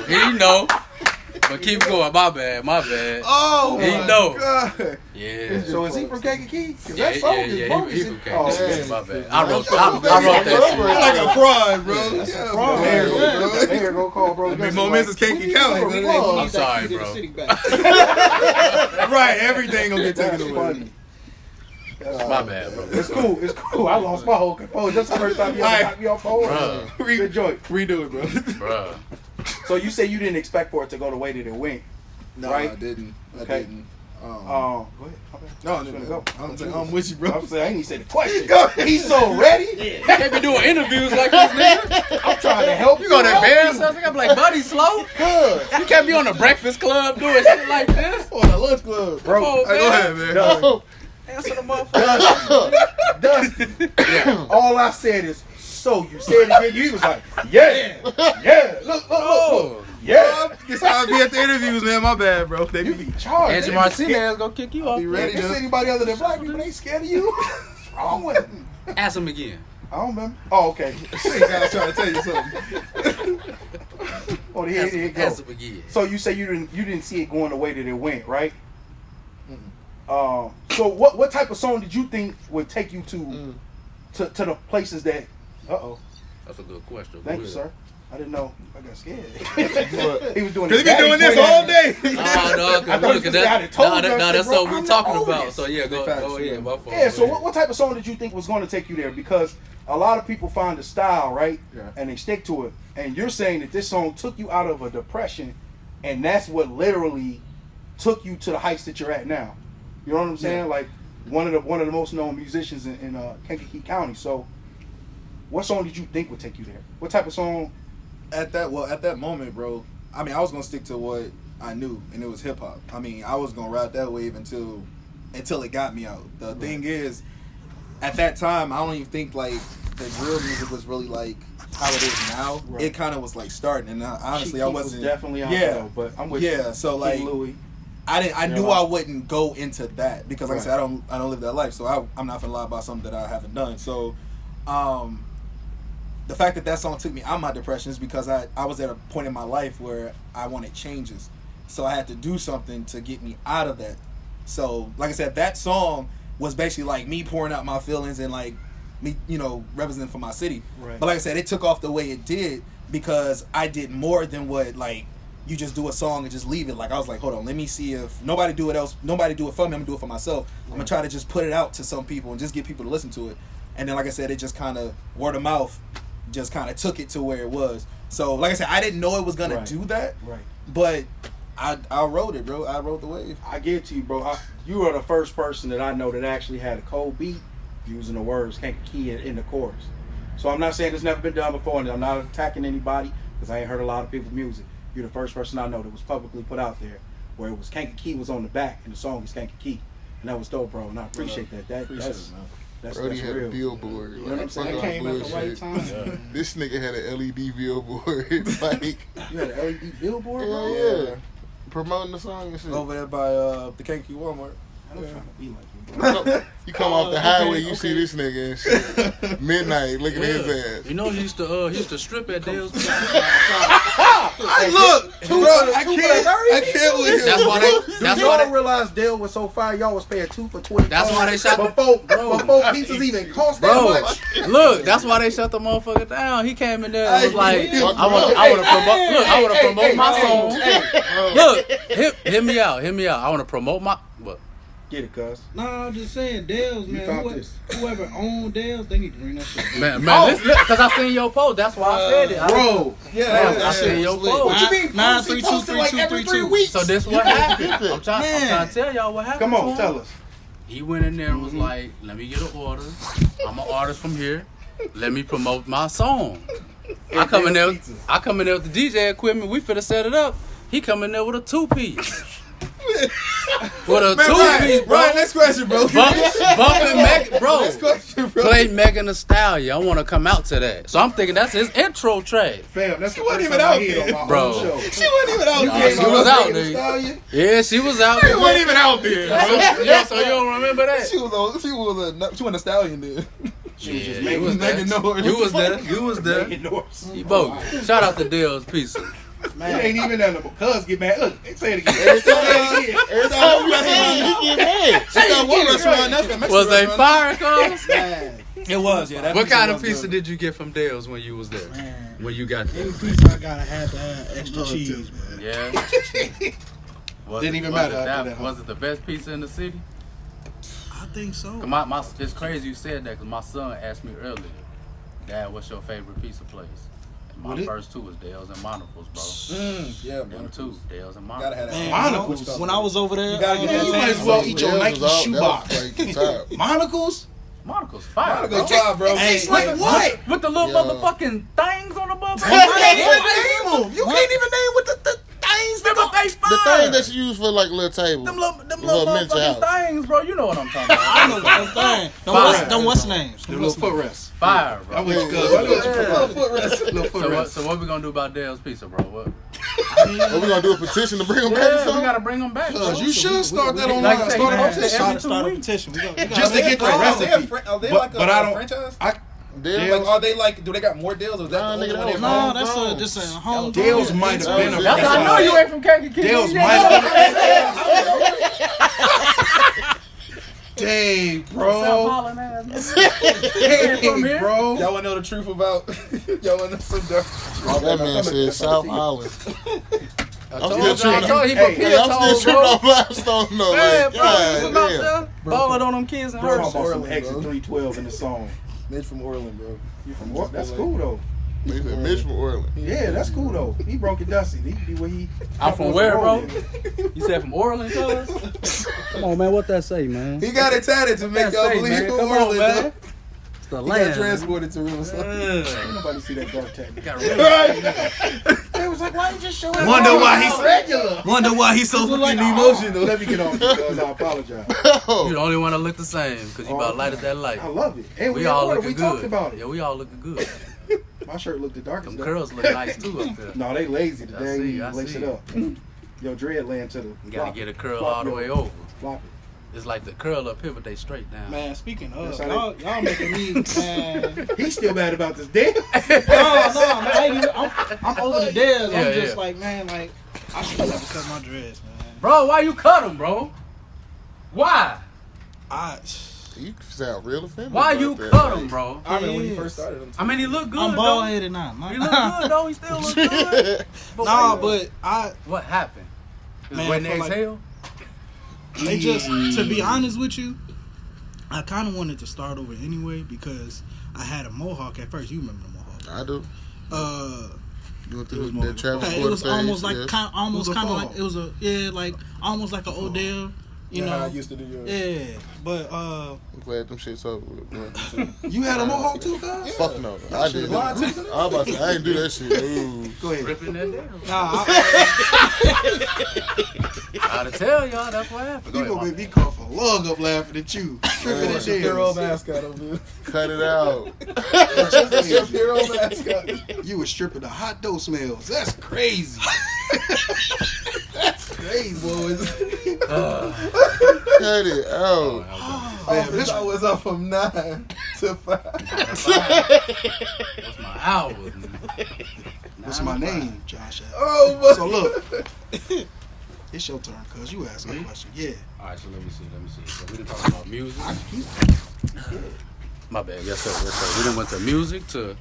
He know. But keep going, my bad. Oh, He my know. God. Yeah. So is he from Kankakee? Because Yeah, that song yeah, just yeah, broke he his from shit. Oh, Kankakee. man. My bad. I wrote that You're like a fraud, bro. That's Yeah, a fraud. man, Mayor bro. Mayor gonna call bro. Big moments is Kankakee County. Where we man. from? I'm sorry, bro. Right, everything gonna get taken That's away. funny. My bad, bro. It's cool. It's cool. I lost my whole composure. That's the first time you ever got me off hold. Bruh. Good joint. Redo it, bro. Bruh. So you say you didn't expect for it to go the way that it went. No, Right? I didn't. Okay. I didn't. Go ahead. Okay. No, I'm just gonna go. I'm saying I'm with you, bro. I'm saying I ain't even say the question. Go ahead. He's so ready. They be doing interviews like this, nigga. I'm trying to help you. You gonna help embarrass you. us? I'm like, buddy, slow. Good. You can't be on the Breakfast Club doing shit like this. On the lunch club, Bro, Oh, Hey, go ahead, man. Done. Answer the motherfucker. Done. Yeah. All I said is, so you said it again. You was like, yeah. Yeah. Look. Oh. Yeah. This how I be at the interviews, man. My bad, bro. They You be be charged. Angie They Martinez gonna kick you off. Be ready If it's to. anybody other than black people, they scared of you. What's wrong with them? Ask him again. I don't remember. Oh, okay. I was trying to tell you something. Oh, here it Ask goes. him again. So you say you didn't see it going the way that it went, right? So what type of song did you think would take you to the places that? That's a good question. Thank you, sir. I didn't know. I got scared. What? He was doing. Cause he been doing this all day. That's what we're talking about. So yeah, go ahead. My fault. Yeah. So what type of song did you think was going to take you there? Because a lot of people find the style right, and they stick to it. And you're saying that this song took you out of a depression, and that's what literally took you to the heights that you're at now. You know what I'm saying? Like one of the most known musicians in Kankakee County. So, what song did you think would take you there? What type of song? At that moment, bro, I mean, I was gonna stick to what I knew, and it was hip hop. I mean, I was gonna ride that wave until it got me out. The thing is, at that time, I don't even think like the drill music was really like how it is now. Right. It kind of was like starting, and honestly, I wasn't. Was definitely out there, but I'm with you. So like, Louis. I knew I wouldn't go into that because, like I said, I don't live that life, so I'm not gonna lie about something that I haven't done. So, the fact that song took me out of my depression is because I was at a point in my life where I wanted changes. So I had to do something to get me out of that. So, like I said, that song was basically like me pouring out my feelings and like me, representing for my city. Right. But like I said, it took off the way it did because I did more than what like you just do a song and just leave it. Like I was like, hold on, let me see if nobody do it for me, I'm gonna do it for myself. Right. I'm gonna try to just put it out to some people and just get people to listen to it. And then like I said, it just kind of word of mouth just kind of took it to where it was. So like I said, I didn't know it was gonna do that. Right. But I rode it, bro. I rode the wave. I get it to you, bro. You are the first person that I know that actually had a cold beat using the words Kankakee in the chorus. So I'm not saying it's never been done before, and I'm not attacking anybody because I ain't heard a lot of people's music. You're the first person I know that was publicly put out there where it was Kankakee was on the back and the song was Kankakee, and that was dope, bro. And I appreciate that. That's Brody had real. a billboard. You know what I'm saying? That came at the right time. Yeah. This nigga had an LED billboard. Like you had an LED billboard, bro? Yeah. Promoting the song and shit. Over there by the Kankakee Walmart. I'm trying to be like you. You come off the highway, you see this nigga and shit. Midnight, look at his ass. You know he used to strip at Dale's. I can't with him. That's why y'all realized Dale was so fire. Y'all was paying 2 for 20. That's why they shot before pizzas even cost that much. Look, that's why they shut the motherfucker down. He came in there and was like, I want to promote my song. Look, hear me out. I want to promote my what? Get it, cuz. No, I'm just saying, Dale's, man. Whoever owned Dale's, they need to bring that shit. Man, because I seen your post. That's why I said it. Bro. I seen your post. What you mean? 9323232. So this what happened. I'm trying to tell y'all what happened. Come on, tell us. He went in there and was like, let me get an order. I'm an artist from here. Let me promote my song. I come in there with the DJ equipment. We finna set it up. He come in there with a 2-piece. With a 2-piece, bro. Right, next question, bro. Bumping Megan, bro. Next question, bro. Play Megan Thee Stallion. I want to come out to that. So I'm thinking that's his intro track. Fam, that's she wasn't even out there, bro. She wasn't even out there. She was out there. Yeah, she was out there. She wasn't even out there. So you don't remember that? She wasn't a stallion then. She was just making noise. You was there. Making noise. You both. Shout out to Dale's Pizza. Man, it ain't even that number. Cuz get mad. Look, say it again. Every time you say it, you get mad. That's one restaurant. That's the Mexican Was they restaurant. fire, cuz? It was, yeah. What kind of pizza did you get from Dale's when you was there? Man. When you got there? Any pizza I gotta have extra cheese, man. Yeah. Didn't even matter after that. Was it the best pizza in the city? I think so. It's crazy you said that because my son asked me earlier, Dad, what's your favorite pizza place? My first two was Dale's and Monocle's, bro. Yeah, them two, Dale's and gotta have Monocle's. that. Monocle's. When I was over there, You gotta get that. You might as well eat your Nike shoebox. Monocle's? Monocle's fire, Monocle's fire, bro. Tastes like what? With the little motherfucking things on the bottom. You can't even name them. You can't even name what the things. The thing that you use for like little table. Them little motherfucking things, bro. You know what I'm talking about. I know the thing. Them what's names? The little footrest. Fire, bro. I'm with you, cuz. Little footrest. So what we gonna do about Dale's Pizza, bro? What? We gonna do a petition to bring them back? Yeah, we gotta bring them back. Bro. You should start that online. Start a petition. Start a petition. Just to get the recipe. But I don't. Franchise? Dale's? Are they like? Do they got more deals? Or is that Nah, the nigga, only that one was they have? No, that's just a home. Dale's might have been a That's how I know you ain't from Kankakee. Dale's might have been. Dang, bro. here. bro. Y'all wanna know the truth about? Y'all wanna know some dirt? That man said South Island. I I'm told still you, tripping. he from I'm Peatone, still bro. tripping off Limestone though. Man, Like, bro, he from out God there balling on them kids and Bro, hurt. talking about some Orland, exit bro. 312 in the song. Mitch from Orland, bro. You from what? That's cool though. damn. He said Mitch from Orland. Yeah, that's cool though. He broke it dusty. He be where he. I'm from where, bro? You said from Orland, cuz? Come on, man. What that say, man? He got it tatted to make y'all believe he from Come on, Orland, man. though. It's the He got land. transported to Riverside. Ain't nobody see that dark tag. Got rid They was like, why you just show it? Wonder why he's regular. Wonder why he's so fucking emotional. Let me get off because I apologize. You the only one that look the same because you about light as that light. I love it. And We all looking we good. talked about it. Yeah, we all looking good. My shirt looked the darkest. Them curls look nice too up there. No, they lazy today. see, I Lace see. it up. Yo, dread land to the. You gotta get a curl all the way over. Flop it. It's like the curl up here, but they straight down. Man, speaking of, That's how y'all making me, man. He's still mad about this damn. No, man, I ain't even, I'm over the dead. Yeah, I'm just yeah. like, man, like, I should have never cut my dreads, man. Bro, why you cut them, bro? Why? You sound real offended. Why about you that. cut them, bro? I remember when he Yes. first started him. I mean, he look good. I'm though. bald headed now. He look good though. He still look good. But Nah, why- but what happened? Is Man, when they for like- exhale? they just, to be honest with you, I kind of wanted to start over anyway because I had a mohawk at first. You remember the mohawk? I do. You went through that Travis Okay, it Porter was phase, almost like yes. almost It was a kind of fall. like it was like almost like an Odell, you How I know. used to do yours. Yeah, but I'm glad them shits over with, bro. You had a mohawk too, cuz? Fuck no. I did. I was about to say, I ain't do that shit. Ooh. Go ahead. Ripping that down. nah, Gotta tell y'all that's what happened. Go You ahead, gonna my make me bad. cough a lung up laughing at you. Tripping at Hero Dale. mascot over there. Cut it out. Hero mascot. You was stripping the hot dough smells. That's crazy. That's crazy, boys. Cut it out. This I was up from 9 to 5. What's my hours? What's my name, Josh? Oh, my. So look, it's your turn, cuz you asked a question. Yeah. All right, so let me see. So we done talked about music. My bad. Yes, sir. Yes, sir. We done went to music to.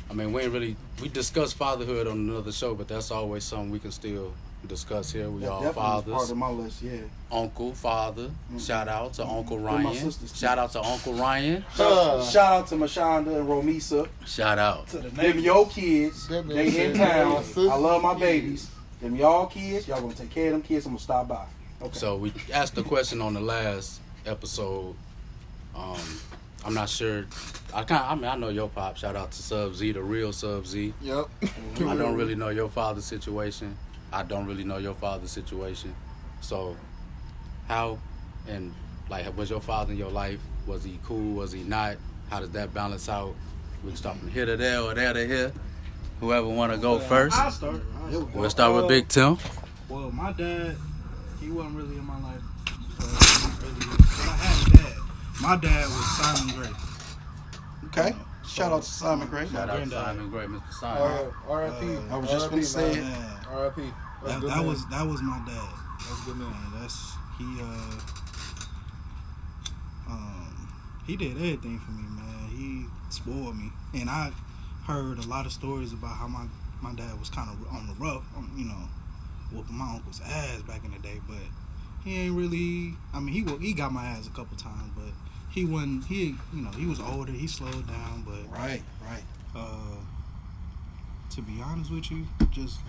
I mean, we discussed fatherhood on another show, but that's always something we can still discuss here. We That all definitely was fathers. part of my list, yeah. Uncle, father. Shout out to Uncle They're my Ryan. sisters, too. Shout out to Uncle Ryan. Shout out to Mashonda and Romisa. Shout out. Them your kids. That man They in said town. my sisters. I love my babies. Them y'all kids. Y'all gonna take care of them kids. I'm gonna stop by. Okay. So we asked the question on the last episode. I'm not sure. I know your pop. Shout out to Sub Z, the real Sub Z. Yep. I don't really know your father's situation. I don't really know your father's situation. So, how and like was your father in your life? Was he cool? Was he not? How does that balance out? We can start from here to there or there to here. Whoever want to go first. I'll start. We'll start with Big Tim. Well, my dad, he wasn't really in my life. But I had a dad. My dad was Simon Gray. Okay. Shout out to Simon Gray. Shout out to granddad. Simon Gray, Mr. Simon. R.I.P. I was just gonna say it. Man, R.I.P. That's a good that man. was my dad. That's a good man. Man, he did everything for me, man. He spoiled me, and I heard a lot of stories about how my dad was kind of on the rough, you know, whooping my uncle's ass back in the day. But he ain't really. I mean, he got my ass a couple times, but he wasn't. He was older. He slowed down, but Right. to be honest with you, just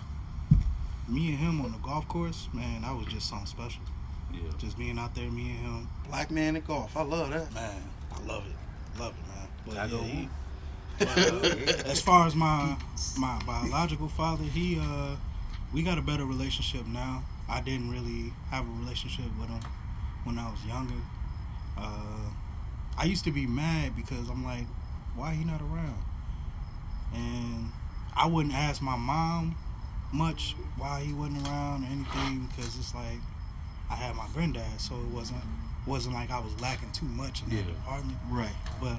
me and him on the golf course, man, that was just something special. Yeah. Just being out there, me and him, Black man in golf. I love that. man, I love it, man. But I go yeah, as far as my biological father, we got a better relationship now. I didn't really have a relationship with him when I was younger. I used to be mad because I'm like, why he not around? And I wouldn't ask my mom much why he wasn't around or anything because it's like I had my granddad, so it wasn't like I was lacking too much in that department. Right. But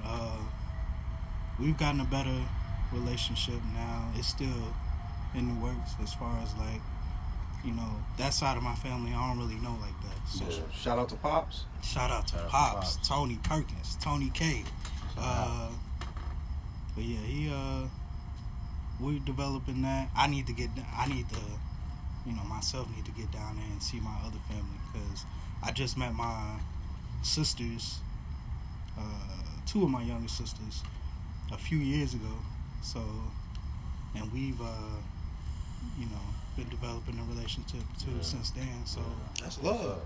we've gotten a better relationship now. It's still in the works as far as like, you know, that side of my family I don't really know like that. So Shout out to Pops. shout out to Shout out to Pops, Pops. Tony Perkins, Tony K. But yeah, we developing that. I need to, myself need to get down there and see my other family, because I just met my sisters, two of my younger sisters, a few years ago. So, and we've, been developing a relationship too since then. So That's love.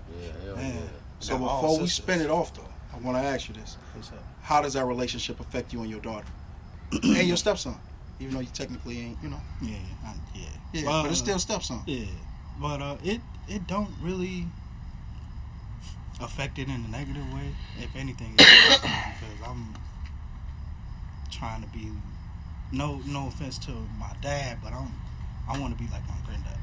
yeah. So They're all before we sisters. spin it off, though, I want to ask you this: What's up? how does that relationship affect you and your daughter and your stepson? Even though you technically ain't, Yeah. but it's still stepson. Yeah, but it don't really affect it in a negative way. If anything, it's because I'm trying to be no offense to my dad, but I want to be like my granddad.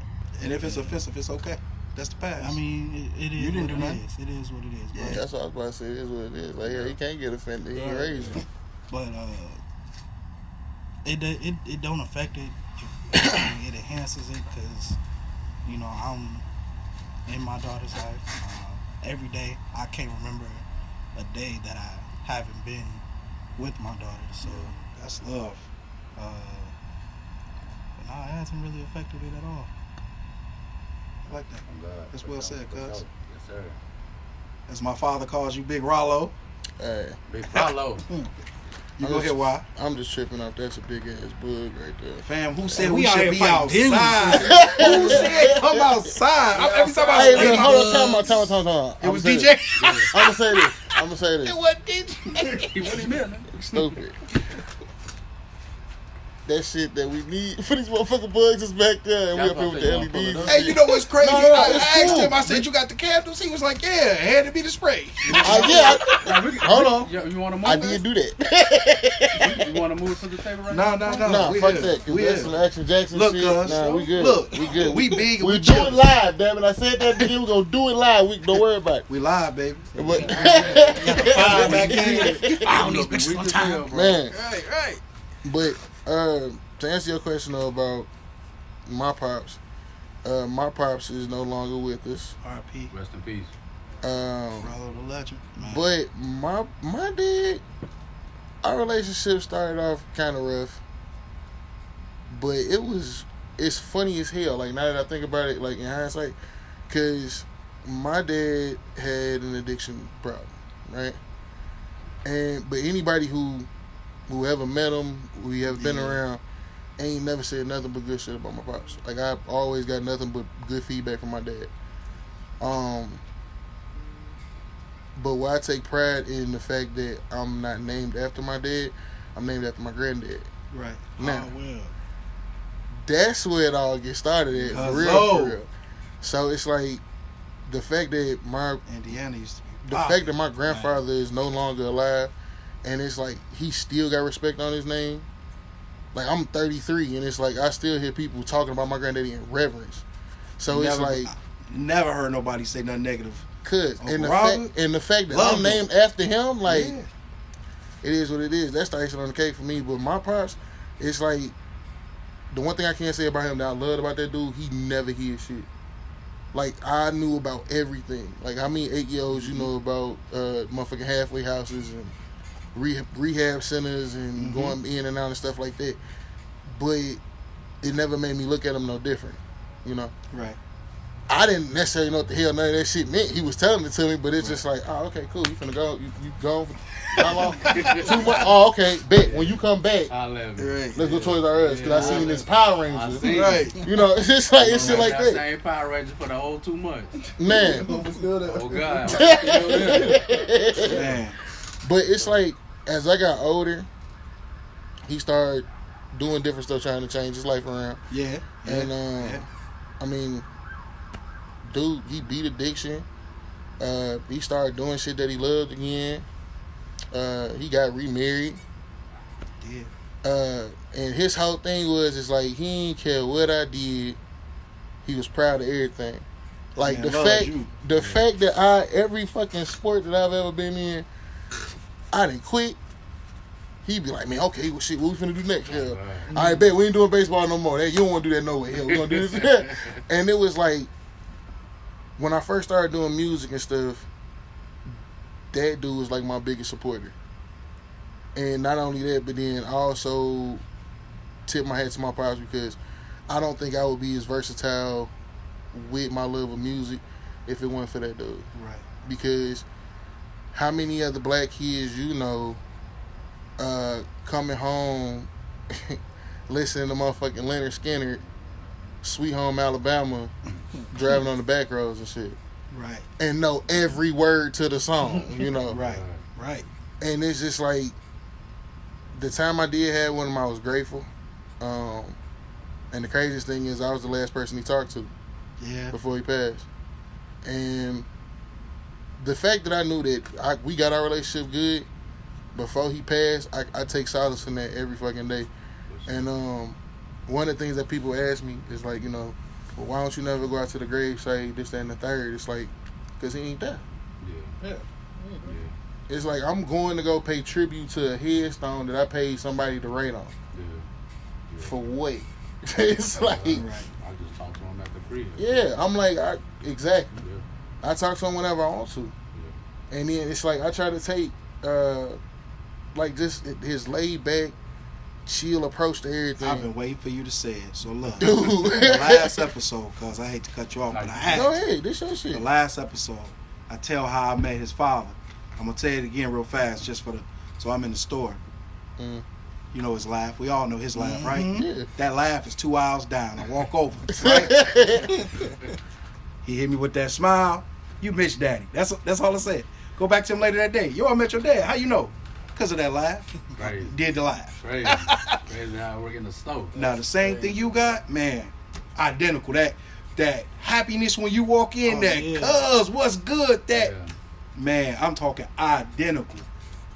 And if it's offensive, it's okay. That's the past. I mean, it is You didn't what do it nothing. is. It is what it is. Yeah. That's what I was about to say. It is what it is. Like, yeah, he can't get offended. He ain't raised him. But it don't affect it. It enhances it, because I'm in my daughter's life. Every day, I can't remember a day that I haven't been with my daughter. So That's love. but no, it hasn't really affected it at all. I like that. I'm glad. That's well said, cuz. Yes, sir. As my father calls you, Big Rollo. Hey, Big Paulo. You go ahead, why? I'm just tripping off. That's a big ass bug right there. Fam, who said We we out should here be fighting outside? Who said come outside? Every time I Hey, say look, hold on, time out. it was DJ. I'm gonna say this. It wasn't DJ. He wasn't even there, man. Stupid. That shit that we need for these motherfucking bugs is back there, and we That's up here what with I'm the saying, LEDs. pull and it Hey, shit. you know what's crazy? No, I it's asked cool. him, I said, you got the candles? He was like, yeah, it had to be the spray. Hold on. You want to move? I did do that. You want to move to the table right No, now? Nah, we fuck good. that. Cause We that's good. some Action Jackson Look, shit. cuz. Nah, we good. Look, we good. we big and We we do it chillin'. live, damn it. I said that again. We gonna do it live. We don't worry about it. We live, baby. But, Back in. I don't need bitches on time. man, Right. but to answer your question though about my pops is no longer with us. R.I.P. Rest in peace. Rollo the legend. But my dad, our relationship started off kind of rough, but it's funny as hell. Like, now that I think about it, like in hindsight, because my dad had an addiction problem, right? But anybody who ever met him, who ever been around, ain't never said nothing but good shit about my pops. Like, I've always got nothing but good feedback from my dad. But where I take pride in the fact that I'm not named after my dad, I'm named after my granddad. Right. Now, Oh, well. that's where it all gets started at, for real. So it's like the fact that Indiana used to be. the fact that my grandfather is no longer alive, and it's like he still got respect on his name. Like, I'm 33, and it's like I still hear people talking about my granddaddy in reverence. So it's like, Never heard nobody say nothing negative. and Robert, the fact that loved I'm named after him, like, Yeah. it is what it is. That's the icing on the cake for me. But my pops, it's like, the one thing I can't say about him that I loved about that dude, he never hid shit. Like, I knew about everything. Like, how many 8-year-olds you know about motherfucking halfway houses and rehab centers and going in and out and stuff like that. But it never made me look at him no different, you know? Right. I didn't necessarily know what the hell none of that shit meant. He was telling it to me, but it's just like, oh, okay, cool. You finna go. You gone for how long? 2 months. Oh, okay. Bet. When you come back, I love it. Right. let's go Toys R Us, because I seen this Power I Rangers. see. Right. You know, it's just like, it's shit like that. Same Power Ranger for the whole 2 months. Man. Oh, God. Man. But it's like, as I got older, he started doing different stuff, trying to change his life around. Yeah. And, I mean, dude, he beat addiction. He started doing shit that he loved again. He got remarried. Yeah. And his whole thing was, it's like, he didn't care what I did. He was proud of everything. Like, Man, the fact that every fucking sport that I've ever been in, I didn't quit. He'd be like, man, okay, well, shit, what we finna do next? Hell, all right, bet, we ain't doing baseball no more. Hey, you don't want to do that no way. Hell, we gonna do this. And it was like, when I first started doing music and stuff, that dude was like my biggest supporter. And not only that, but then I also tip my hat to my pops because I don't think I would be as versatile with my love of music if it wasn't for that dude. Right. Because how many other black kids coming home listening to motherfucking Leonard Skinner, Sweet Home Alabama, driving on the back roads and shit. Right. And know every word to the song, Right. Right. And it's just like, the time I did have one of them, I was grateful. And the craziest thing is I was the last person he talked to before he passed. And the fact that I knew that we got our relationship good before he passed, I take solace in that every fucking day. And one of the things that people ask me is like, well, why don't you never go out to the grave, say this, that, and the third? It's like, because he ain't there. Yeah. It's like I'm going to go pay tribute to a headstone that I paid somebody to write on. Yeah. For what? It's like, I just talked to him at the crib. yeah, I'm like, exactly. Yeah. I talk to him whenever I want to. Yeah. And then it's like I try to take like just his laid back, chill approach to everything. I've been waiting for you to say it. So look, Dude. the last episode, cause I hate to cut you off, but I had Go to. ahead, this your The shit. last episode, I tell how I met his father. I'm gonna tell it again real fast, just for the. So I'm in the store. Mm. You know his laugh. We all know his laugh, right? Yeah. That laugh is 2 hours down. I walk over, right? He hit me with that smile. You miss daddy. That's all I said. Go back to him later that day. Yo, I met your dad. How you know? Because of that laugh. Crazy. Did the laugh. Crazy. Crazy how we're in the snow. Now the same thing you got, man, identical. That happiness when you walk in, cuz what's good, that man, I'm talking identical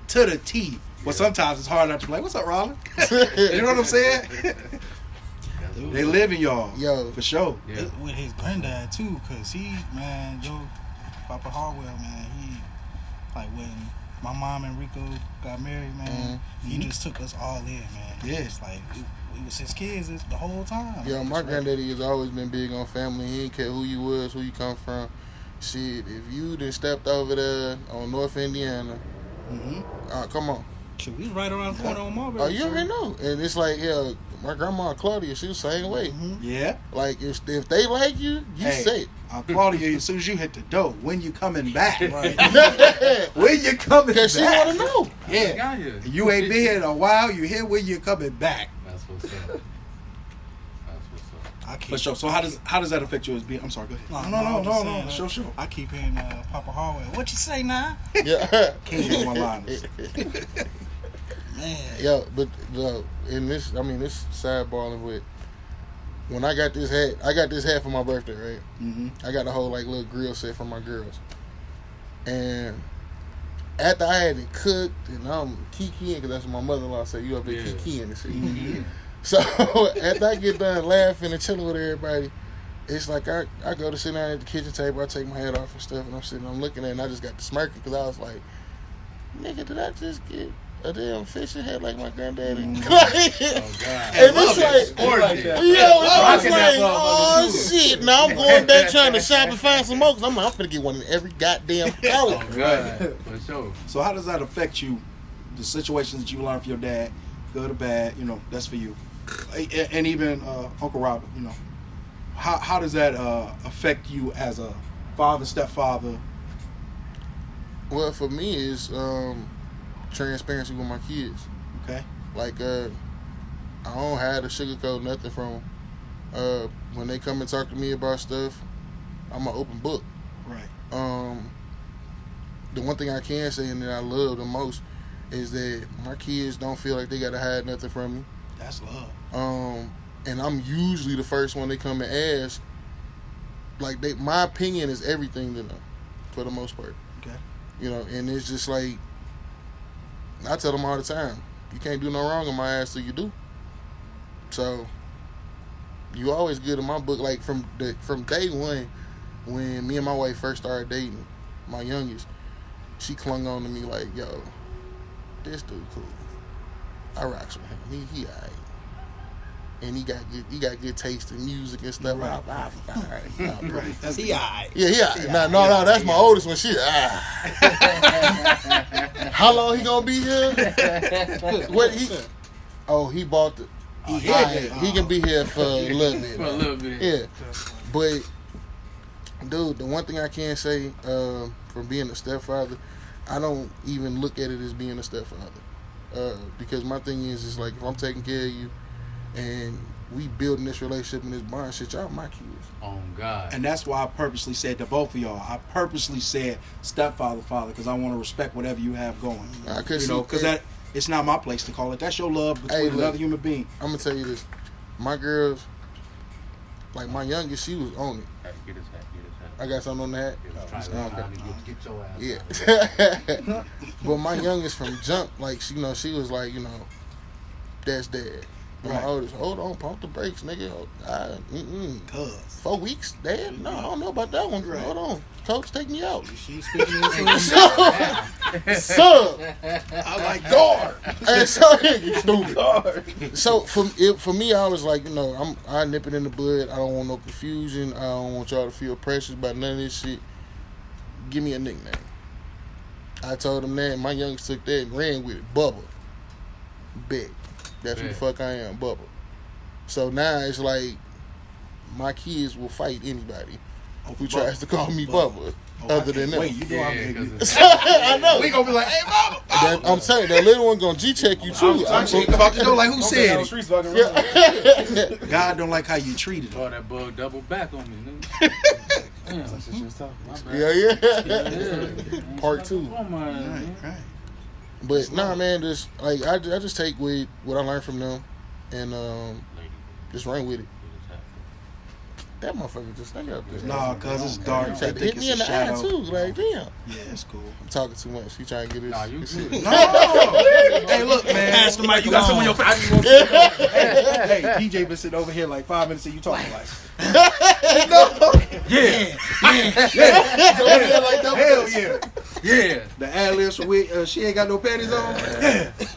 to the T. But sometimes it's hard not to be like, what's up, Rollin? You know what I'm saying? They live in y'all. Yo. For sure. Yeah. With his granddad too, cause he, man, Papa Harwell, man, he, like when my mom and Rico got married, man, he just took us all in, man. Yeah. It's like we was his kids the whole time. Yo, my granddaddy has always been big on family. He didn't care who you was, who you come from. Shit, if you done stepped over there on North Indiana, come on. Shit, we right around the corner on Marbury. Oh, you already know. And it's like, yeah, my grandma Claudia, she was the same way. Yeah. Like, if they like you, you say it. Claudia, as soon as you hit the door, when you coming back? Right. When you coming back? Because she want to know. Yeah. Got here. You ain't been here in a while. You here when you coming back. That's what's up. That's what's up. I keep, For sure. So how does that affect you as being? I'm sorry. Go ahead. I'm just Sure. saying, Sure. I keep hearing Papa Harwell. What you say now? Yeah. King of one-liners. Man. Yo, but in this, this sideballing with, when I got this hat for my birthday, right? Mm-hmm. I got the whole like little grill set for my girls. And after I had it cooked and I'm kikiing, because that's what my mother-in-law said, you up there kikiing and shit. Mm-hmm. So after I get done laughing and chilling with everybody, it's like I go to sit down at the kitchen table, I take my hat off and stuff, and I'm looking at it, and I just got to smirking because I was like, nigga, did I just get a damn fishing head like my granddaddy? Oh God! And it's like, Gorgeous. I was Rocking like, that oh motherfucker, too. shit! Now I'm going back trying to shop and find some more. Cause I'm finna get one in every goddamn color. Oh God! For sure. So how does that affect you? The situations that you learned from your dad, good or bad, that's for you. And even Uncle Robert, how does that affect you as a father, stepfather? Well, for me, it's transparency with my kids. Okay. Like, I don't have to sugarcoat nothing from them. When they come and talk to me about stuff, I'm an open book. Right. The one thing I can say and that I love the most is that my kids don't feel like they got to hide nothing from me. That's love. And I'm usually the first one they come and ask. Like, my opinion is everything to them, for the most part. Okay. And it's just like, I tell them all the time, you can't do no wrong in my ass till you do. So, you always good in my book. Like, from day one, when me and my wife first started dating, my youngest, she clung on to me like, yo, this dude cool. I rocks with him. He alright. and he got good taste in music and stuff. Right. All right. Right. That's He alright. Yeah. No, that's my oldest one. She How long he gonna be here? What he? Oh, he bought the. He can be here for a little bit. For a little bit. Yeah, but dude, the one thing I can say from being a stepfather, I don't even look at it as being a stepfather, because my thing is like if I'm taking care of you, and we building this relationship and this bond, shit, y'all my kids. Oh God. And that's why I purposely said to both of y'all, I purposely said stepfather, father, because I want to respect whatever you have going. Because that it's not my place to call it. That's your love between another human being. I'm gonna tell you this, my girls, like my youngest, she was on it. Hey, get his hat. I got something on that. Get your ass. Yeah. But my youngest from jump, like she was like, that's dad. And my oldest, hold on, pump the brakes, nigga. 4 weeks, dad? No, I don't know about that one. Right. Hold on, coach, take me out. She's speaking into Sub, I like guard. And so stupid. So for me, I was like, I nip it in the bud. I don't want no confusion. I don't want y'all to feel precious about none of this shit. Give me a nickname. I told him that, and my youngest took that and ran with it. Bubba. Bet. That's who the fuck I am, Bubba. So now it's like my kids will fight anybody who tries to call me Bubba. Other than that, wait, you know I'm ignorant. I know. We gonna be like, hey, mama. I'm telling you, that little one gonna G-check you too. I'm about to know like who said it. Yeah. God don't like how you treated him. Oh, that bug double back on me, nigga. Yeah. Part 2. Oh my. Right. But nah, man, just like I just take with what I learned from them and just run with it. That motherfucker just stay up there. Nah, cause it's dark. He tried to hit me in the eye too. Like, damn. Yeah, it's cool. I'm talking too much. He trying to get his. Nah, you his good. shit. No. Hey, look, man. Pass the mic. You got some on your face. Hey, DJ been sitting over here like 5 minutes and you talking like. Hell yeah. Yeah. The ad-libs with she ain't got no panties on.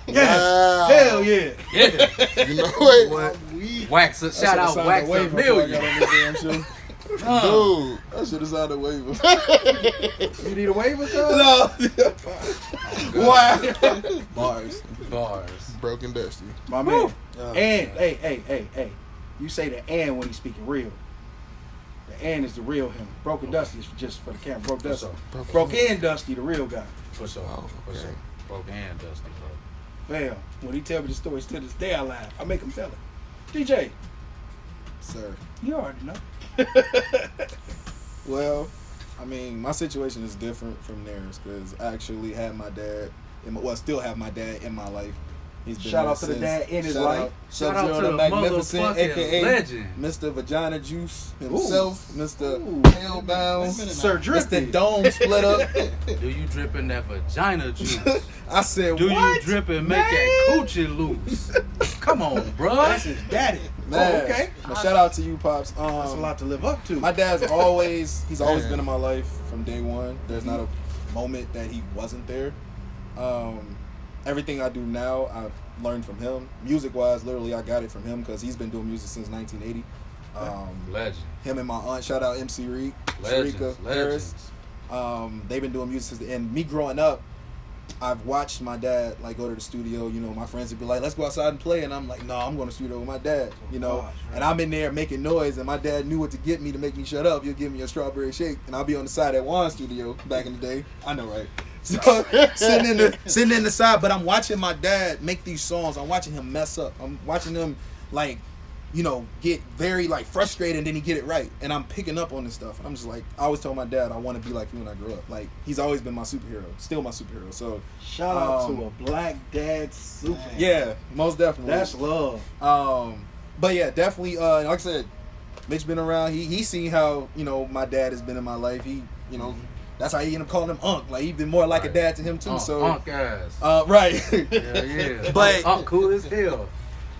Wow. Hell yeah. You know what? Wax it. Shout out Wax a Million. Dude, I should have signed a waiver. You need a waiver, cuz? No. Wow. Bars. broken dusty. My man. And hey. You say the and when he's speaking real. The and is the real him. Broken Dusty is just for the camera. Broke Dusty. Broke and Dusty, the real guy. For sure. For sure. Broke and Dusty, bro. Fam, when he tell me the stories to this day, I laugh. I make him tell it. DJ, Sir. you already know. Well, I mean, my situation is different from theirs because I actually had my dad, still have my dad in my life. He's been Shout there out to the since. dad in his Shout life. out Shout out Sub-Zero to the the Magnificent, motherfucking a.k.a. legend. Mr. Vagina Juice himself, Mr. Ooh. Hellbound, Sir Drippy. Mr. Dome Split Up. Do you drip in that vagina juice? I said, Do what? you drip and make that coochie loose? Come on, bro. That's his daddy. Man. Oh, okay. But shout out to you, Pops. That's a lot to live up to. My dad's he's always been in my life from day one. There's not a moment that he wasn't there. Everything I do now, I've learned from him. Music-wise, literally, I got it from him because he's been doing music since 1980. Legend. Him and my aunt, shout out MC Reed, Legends. Sharika Harris. They've been doing music since, and me growing up, I've watched my dad like go to the studio. You know, my friends would be like, "Let's go outside and play," and I'm like, "No, I'm going to the studio with my dad." You know, and I'm in there making noise, and my dad knew what to get me to make me shut up. He'll give me a strawberry shake, and I'll be on the side at Juan's studio back in the day. I know, right? So sitting in the side, but I'm watching my dad make these songs. I'm watching him mess up. I'm watching him like, you know, get very like frustrated, and then he get it right. And I'm picking up on this stuff. And I'm just like, I always tell my dad I want to be like you when I grow up. Like, he's always been my superhero, still my superhero. So Shout out to a black dad super. yeah, most definitely. That's love. But yeah, definitely. Like I said, Mitch been around. He seen how, you know, my dad has been in my life. He, you know. That's how he ended up calling him Unc. Like, he been more like a dad to him too. So Unc ass. right. Yeah. But Unc cool as hell.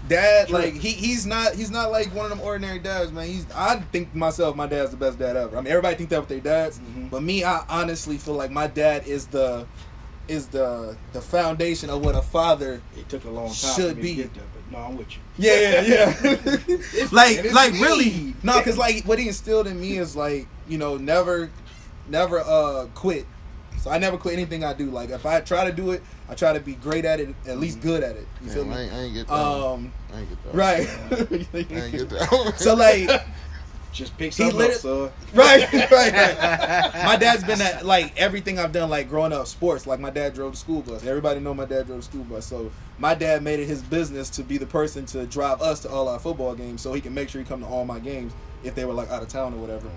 Dad, like he's not like one of them ordinary dads, man. I think myself, my dad's the best dad ever. I mean, everybody think that with their dads, but me, I honestly feel like my dad is the foundation of what a father It took a long time should for me be. to get there, but No, I'm with you. Yeah. like me. really. No, because like what he instilled in me is like, you know, never quit. So I never quit anything I do. Like if I try to do it, I try to be great at it, at least good at it. You feel me? I ain't get that. I ain't get that. Right. I ain't get that. So like, just pick something up, son. Right. My dad's been at like everything I've done, like growing up, sports. Like my dad drove the school bus. Everybody know my dad drove the school bus. So my dad made it his business to be the person to drive us to all our football games, so he can make sure he come to all my games if they were like out of town or whatever.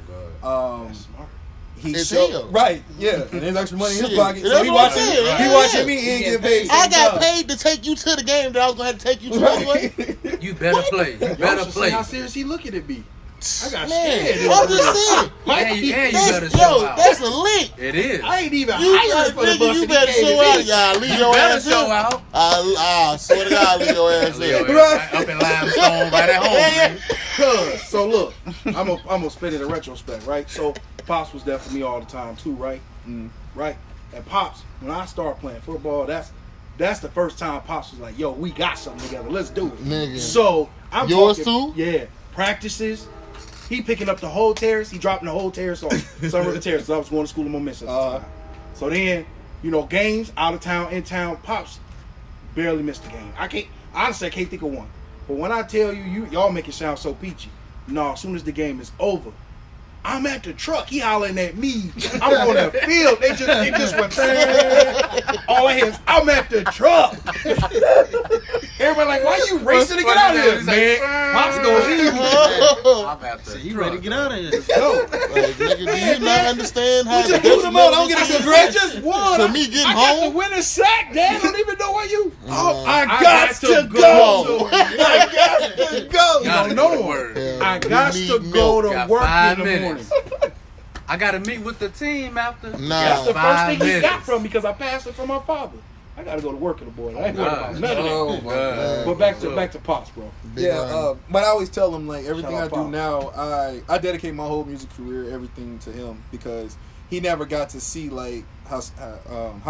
That's smart. He hell. right, yeah, and there's extra money in his Shit. pocket. So That's he what I'm watching, saying. he watching me. He ain't getting paid. I got paid to take you to the game that I was gonna have to take you to anyway. You better play. You Y'all better should play. see how serious he looking at me. I got Man, scared. I'm just saying. And you better show out. That's a link. It is. I ain't even You, hired for the bus. you and better he came show to out. me. Y'all leave your Better ass show in. out. I swear to God, leave your ass in. Up in Limestone, right at home. Cuz, so look, I'm gonna spit it in retrospect, right? So Pops was there for me all the time too, right? Right? And Pops, when I started playing football, that's the first time Pops was like, yo, we got something together. Let's do it. Nigga. So I'm Yours talking, too? Yeah. Practices. He picking up the whole terrace. He dropping the whole terrace on Sun River Terrace. I was going to school in Memphis at the time. So then, you know, games, out of town, in town, Pops barely missed a game. I can't think of one. But when I tell you, y'all make it sound so peachy. No, as soon as the game is over, I'm at the truck. He hollering at me. I'm on the field. It just went. All I hear is, I'm at the truck. Everybody like, why you racing to get out of here, man? Pops gonna leave me. I'm at the You ready to get out of here? Yo, Like, nigga, do you not understand how we just moved them out. I don't get a congrats. Just won. To me getting I got home? the winning sack, Dad. I don't even know where you. Oh, I I got to go. I got to go. You don't know him. Yeah, I we got need to milk. go to Got work 5 in the morning. minutes. I gotta meet with the team after. That's Nah. the first 5 thing he minutes. got from me because I passed it from my father. I gotta go to work in the morning. I ain't worried about God. none of that. Oh my God. But back to Pops, bro. Big Yeah, line. but I always tell him like everything Shout I out do Pop. now, I dedicate my whole music career, everything to him because he never got to see like how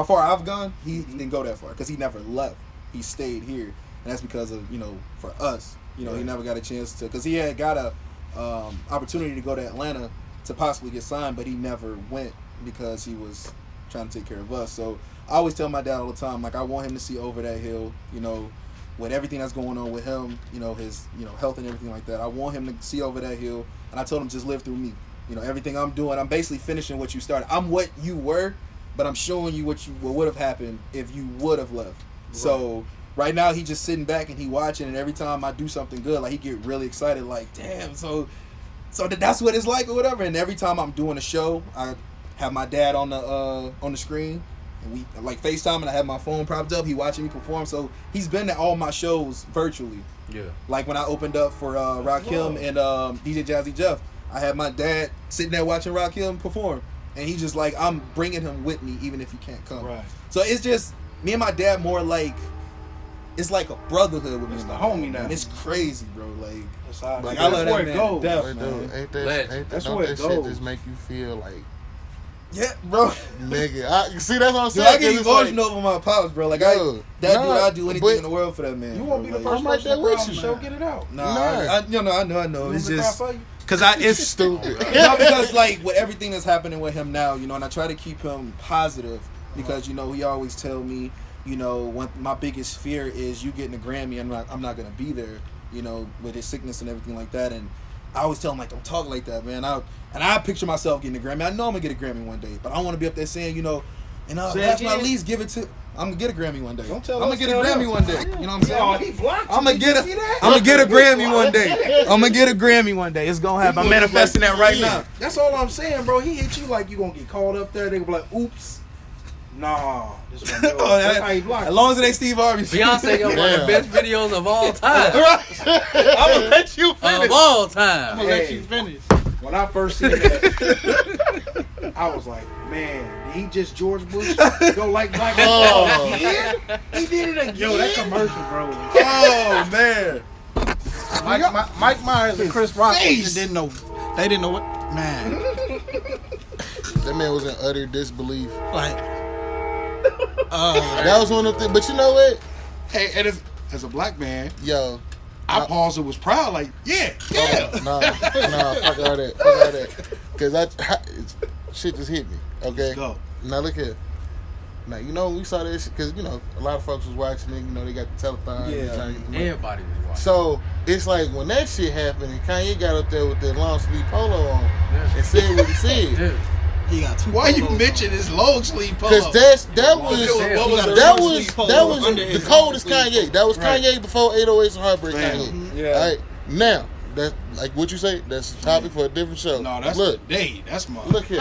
far I've gone. He didn't go that far because he never left. He stayed here, and that's because of for us, he never got a chance to because he had got a opportunity to go to Atlanta to possibly get signed, but he never went because he was trying to take care of us. So I always tell my dad all the time, like I want him to see over that hill, with everything that's going on with him, his health and everything like that. I want him to see over that hill, and I told him just live through me. Everything I'm doing, I'm basically finishing what you started. I'm what you were, but I'm showing you what would have happened if you would have left. Right. So right now he's just sitting back and he watching, and every time I do something good, like he get really excited, like damn, so that's what it's like or whatever. And every time I'm doing a show, I have my dad on the screen. And we like FaceTime, and I have my phone propped up. He watching me perform, so he's been at all my shows virtually. Yeah. Like when I opened up for Rakim and DJ Jazzy Jeff, I had my dad sitting there watching Rakim perform, and he's just like, I'm bringing him with me even if he can't come. Right. So it's just me and my dad more like it's like a brotherhood with me. It's and the my homie dad. now. It's crazy, bro. Like That's how Like, that's I love where that it man goes. to death. Wait, man. dude, ain't Legend. that That's don't where that it shit goes. just make you feel like yeah, bro. nigga? See, that's what I'm Dude, saying. I get 'cause it's like, emotional over my pops, bro. Like Dude, I'd do anything but in the world for that man. You bro. won't be the Like, first I'm right person there to with cry on the you. show. Get it out. Nah, Nah. I know. It's You want me to just cry for you? because it's stupid. no, because like with everything that's happening with him now, and I try to keep him positive because he always tell me, one my biggest fear is you getting a Grammy. I'm not gonna be there, with his sickness and everything like that. And I always tell him like, don't talk like that, man. I picture myself getting a Grammy. I know I'm gonna get a Grammy one day, but I want to be up there saying, Say last but not again. least, give it to. I'm gonna get a Grammy one day. Don't tell I'm us, gonna get a tell Grammy them. one day. You know what I'm saying? Oh, he blocked you. I'm gonna Did you get see that? I'm gonna get a Grammy one day. I'm gonna get a Grammy one day. It's gonna happen. I'm manifesting that right now. That's all I'm saying, bro. He hit you like you gonna get called up there. They gonna be like, oops. Nah. This one yours. Oh, That's how he blocked as you. long as it ain't Steve Harvey. Beyonce got one of the best videos of all time. I'm gonna let you finish. Of all time. I'm gonna let Hey. you finish. When I first seen that, I was like, man, did he just George Bush go like Mike? Oh. Again? He did it again. Yo, that commercial, bro. Oh man. Mike Myers and Chris Rock face. didn't know. They didn't know what. Man, That man was in utter disbelief. like. That was one of the things. But you know what? Hey, and as a black man, yo, I paused and was proud. Like, yeah. Nah, fuck all that. Cause shit just hit me. Okay. Let's go. Now look here. Now you know we saw this because you know a lot of folks was watching it. You know they got the telethon. Yeah. Everybody was watching. So it's like when that shit happened and Kanye got up there with that long sleeve polo on and said what he said. Yeah. He got two. Why you polos mention on. his long sleeve polo? Because that was Under the his coldest long sleeve Kanye. That was Right. Kanye before 808s and Heartbreak Fam. Kanye. Yeah. All right. Now that's like what you say. That's a topic for a different show. No, that's look. today. That's my. Look here.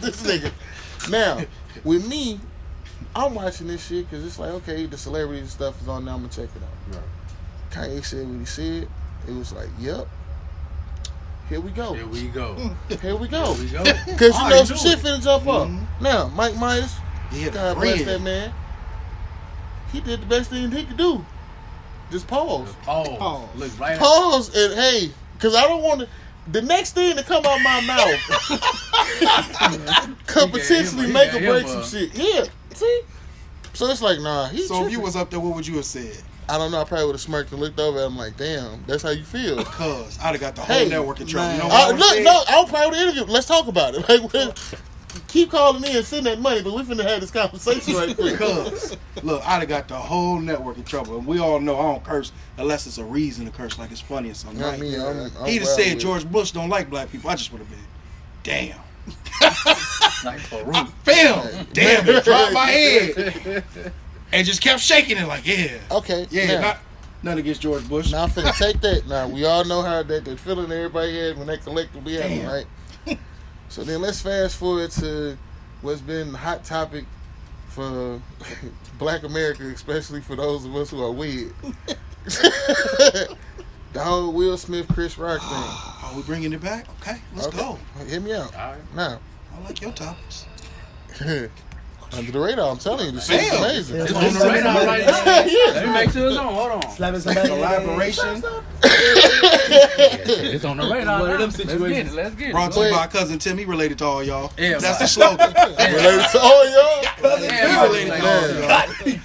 This nigga. Now, with me, I'm watching this shit because it's like, okay, the celebrity stuff is on now. I'm going to check it out. Right. Kanye said what he said. It was like, yep. Here we go. Here we go. Here we go. Here we go. Because you I know knew some shit it. finna jump up. Now, Mike Myers, Yeah, God bless that man. He did the best thing he could do. Just pause. Pause. Look right at Pause and hey, because I don't want to. The next thing to come out my mouth could potentially he make got or break him, some shit. Yeah, see? So it's like, nah, he So if tripping. you was up there, what would you have said? I don't know, I probably would have smirked and looked over at him like, damn, that's how you feel. Cause I'd have got the whole Hey, network in trouble. You know I, what I'm look, saying? no, I'll probably interview. Let's talk about it. Like, keep calling in and send that money, but we finna have this conversation right quick. Because look, I'd have got the whole network in trouble, and we all know I don't curse unless it's a reason to curse, like it's funny or something. You know Right? what I mean? I'm He'd have well said with George Bush don't like black people. I just would have been, damn. like Farouk. Fam, damn, it dropped my head. And just kept shaking it like, yeah. Okay, Yeah, now, nothing against George Bush. now I'm finna take that. Now, we all know how that feeling everybody had when they collectively happened, Damn. right? So then let's fast forward to what's been the hot topic for Black America, especially for those of us who are weird. The whole Will Smith, Chris Rock thing. Are we bringing it back? Okay, let's go. Hit me out. All right. Now, I like your topics. under the radar, I'm telling you, this shit is Damn. amazing. It's on the radar right now. Yeah. Let me make sure it's on. Hold on. Slapping somebody. Collaboration It's on the radar. One of now. them Let's get it. situations. Let's get it. brought to you Wait. by cousin Tim. He related to all y'all. Yeah, That's bro. the slogan. Related to all y'all? Cousin Yeah, Tim bro. related to all y'all.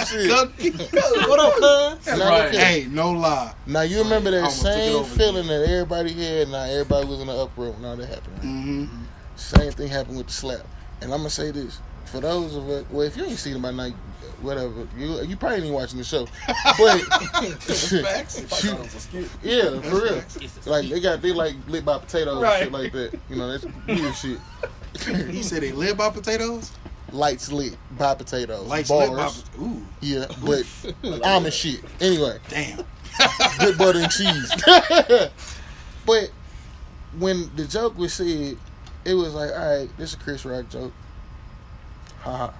What up, cuz? Now, right. look here. Hey, no lie. Now you remember that almost took it same over feeling that everybody had. Now everybody was in the uproar when all that happened. Right? Mm-hmm. Same thing happened with the slap. And I'm gonna say this for those of us. Well, if you ain't seen it by night, whatever, you probably ain't watching the show. But yeah, for real. Like they like lit by potatoes and shit like that. You know, that's weird shit. He said they live by potatoes. Lights lit by potatoes. Lights bars. lit by. Ooh, Yeah, but almond shit. Anyway. damn. Good butter and cheese. But when the joke was said, it was like, all right, this is a Chris Rock joke. Ha.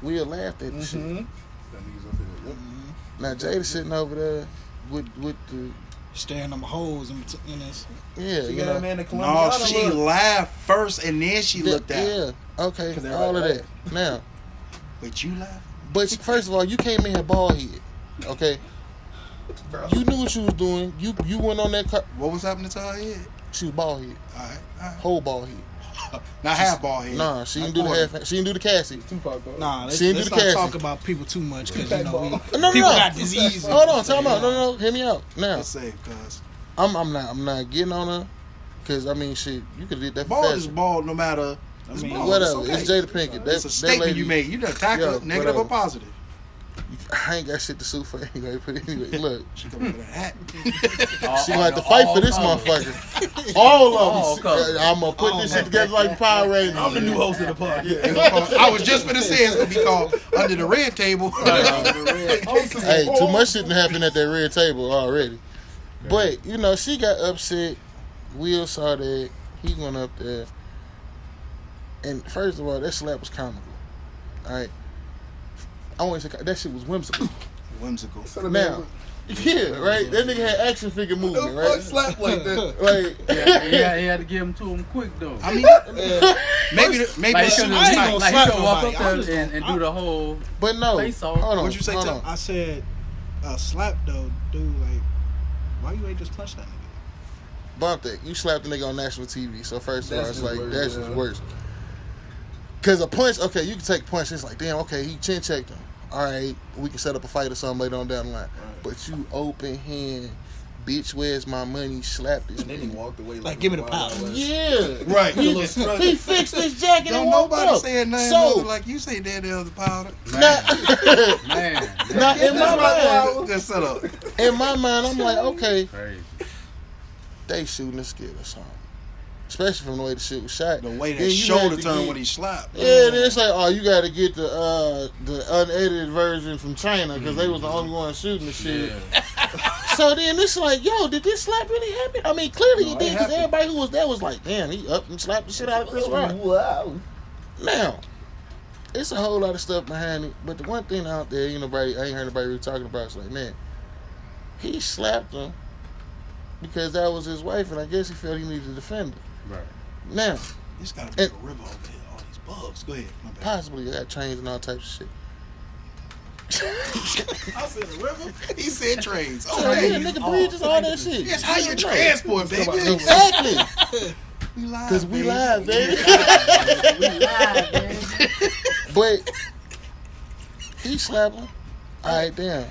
We all laughed at the shit. Now Jada sitting over there with the Staring them holes in this. yeah, She you got know, that man the No, Colombiana she look. laughed first and then she looked at. yeah, okay, 'Cause all of everybody that. Now, But you laughed. but first of all, you came in here bald head, okay? You knew what you was doing. You went on that car. What was happening to her head? She was bald head, All right. whole bald head. Not half ball head. Nah, she Not didn't do the quarter. half. She didn't do the Cassie. Tupac, though. Nah, let's She didn't do not the talk casting. about people too much because you know No, people got diseases. Hold on, time out. No, hear me out. Now, Let's say, cuz. I'm not getting on her, cause I mean, shit, you could did that for Bald is fashion. bald no matter. It's mean, bald. Whatever, It's, okay. it's Jada Pinkett. That, It's a that statement lady, you made. You done tackle Yeah, it, negative whatever. or positive. I ain't got shit to sue for anyway. But anyway, look, She coming for that. she gonna have to fight for this motherfucker. All All of them. colors. I'm gonna put this shit together like Power Rangers. I'm the new host of the podcast. I was just gonna say it's gonna be called Under the Red Table. Hey, too much shit done happened at that red table already. But you know, she got upset. Will saw that. He went up there, and first of all, that slap was comical. All right, I want to say that shit was whimsical. Whimsical. Now, yeah, right. That nigga had action figure movement, right? Slap like that. Like, Yeah, he had to give him to him quick though. I mean, maybe Like he I could ain't like, gonna like, slap he could walk nobody. up I'm just there gonna- and do the whole. but no, Face off. hold on. What'd you say, hold Tim? on. I said, slap though, dude. Like, why you ain't just punch that nigga? Bump that. You slapped the nigga on national TV. So first of all, That's it's like just worse, that's just bro. worse. Because a punch, okay, you can take a punch. It's like, damn, okay, he chin checked him. All right, we can set up a fight or something later on down the line. Right. But you open hand, bitch, where's my money? Slap this. And then he walked away like give me the power. Yeah, Right. He fixed his jacket and walked up. Nobody saying nothing other like you say Daredevil's powder. Man. Now in my mind, just set up. in my mind, I'm like, okay, they shooting a skit or something. Especially from the way the shit was shot. The way that shoulder turned when he slapped. Yeah, then it's like, oh, you got to get the unedited version from China because they was the only one shooting the shit. Yeah. So then it's like, yo, did this slap really happen? I mean, clearly it did because everybody who was there was like, damn, he up and slapped the shit out of Chris Rock. Wow. Now, it's a whole lot of stuff behind it, but the one thing out there, I ain't heard nobody really talking about. It's like, man, he slapped him because that was his wife, and I guess he felt he needed to defend her. Right. Now, it's got to be a river over here. All these bugs. Go ahead. My bad. Possibly, they got trains and all types of shit. I said a river. He said trains. Oh, yeah, nigga, bridges, all that shit. It's how you transport, baby. Exactly. We live, because we live, baby. We live, man. But he slapped him. All right, damn.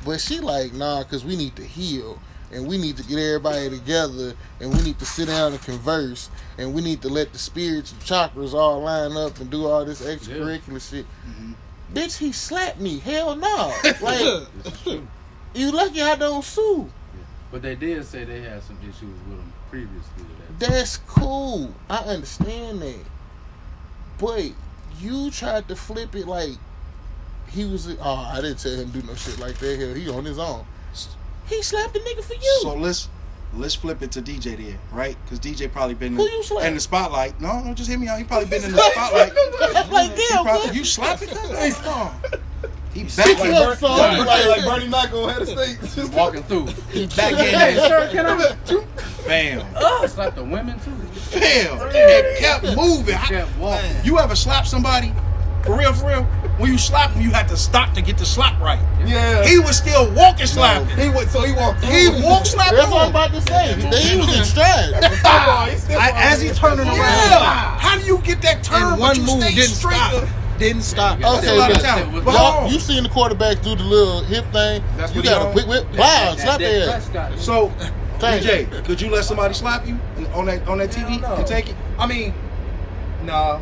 But she like, nah, because we need to heal. And we need to get everybody together, and we need to sit down and converse, and we need to let the spirits and chakras all line up and do all this extracurricular shit. Mm-hmm. Bitch, he slapped me. Hell no. Like, you lucky I don't sue. Yeah. But they did say they had some issues with him previously to that. That's cool. I understand that. But you tried to flip it like he was, I didn't tell him to do no shit like that. Hell, he on his own. He slapped the nigga for you. So let's flip it to DJ then, right? Because DJ probably been in the spotlight. No, just hear me out. He probably been in the spotlight. Like, damn, you slapped it? No. He back like Bernie Mac on head of state. Just walking through. He back in there. Sir, can I? Fam. Slap the women too. Fam. It kept moving. Kept walking. You ever slap somebody? For real, when you slap him, you had to stop to get the slap right. Yeah. He was still walking slapping. He walked through. He walked slapping. That's what I'm about to say. He was in stride. As he turning around. Yeah. How do you get that turn? And one but you move stay didn't straight stop. Didn't stop. That's a lot of talent. But hold on. You seen the quarterbacks do the little hip thing. That's you what got a quick whip. Wow, slap their ass. So, DJ, could you let somebody slap you on that TV and take it? I mean, no,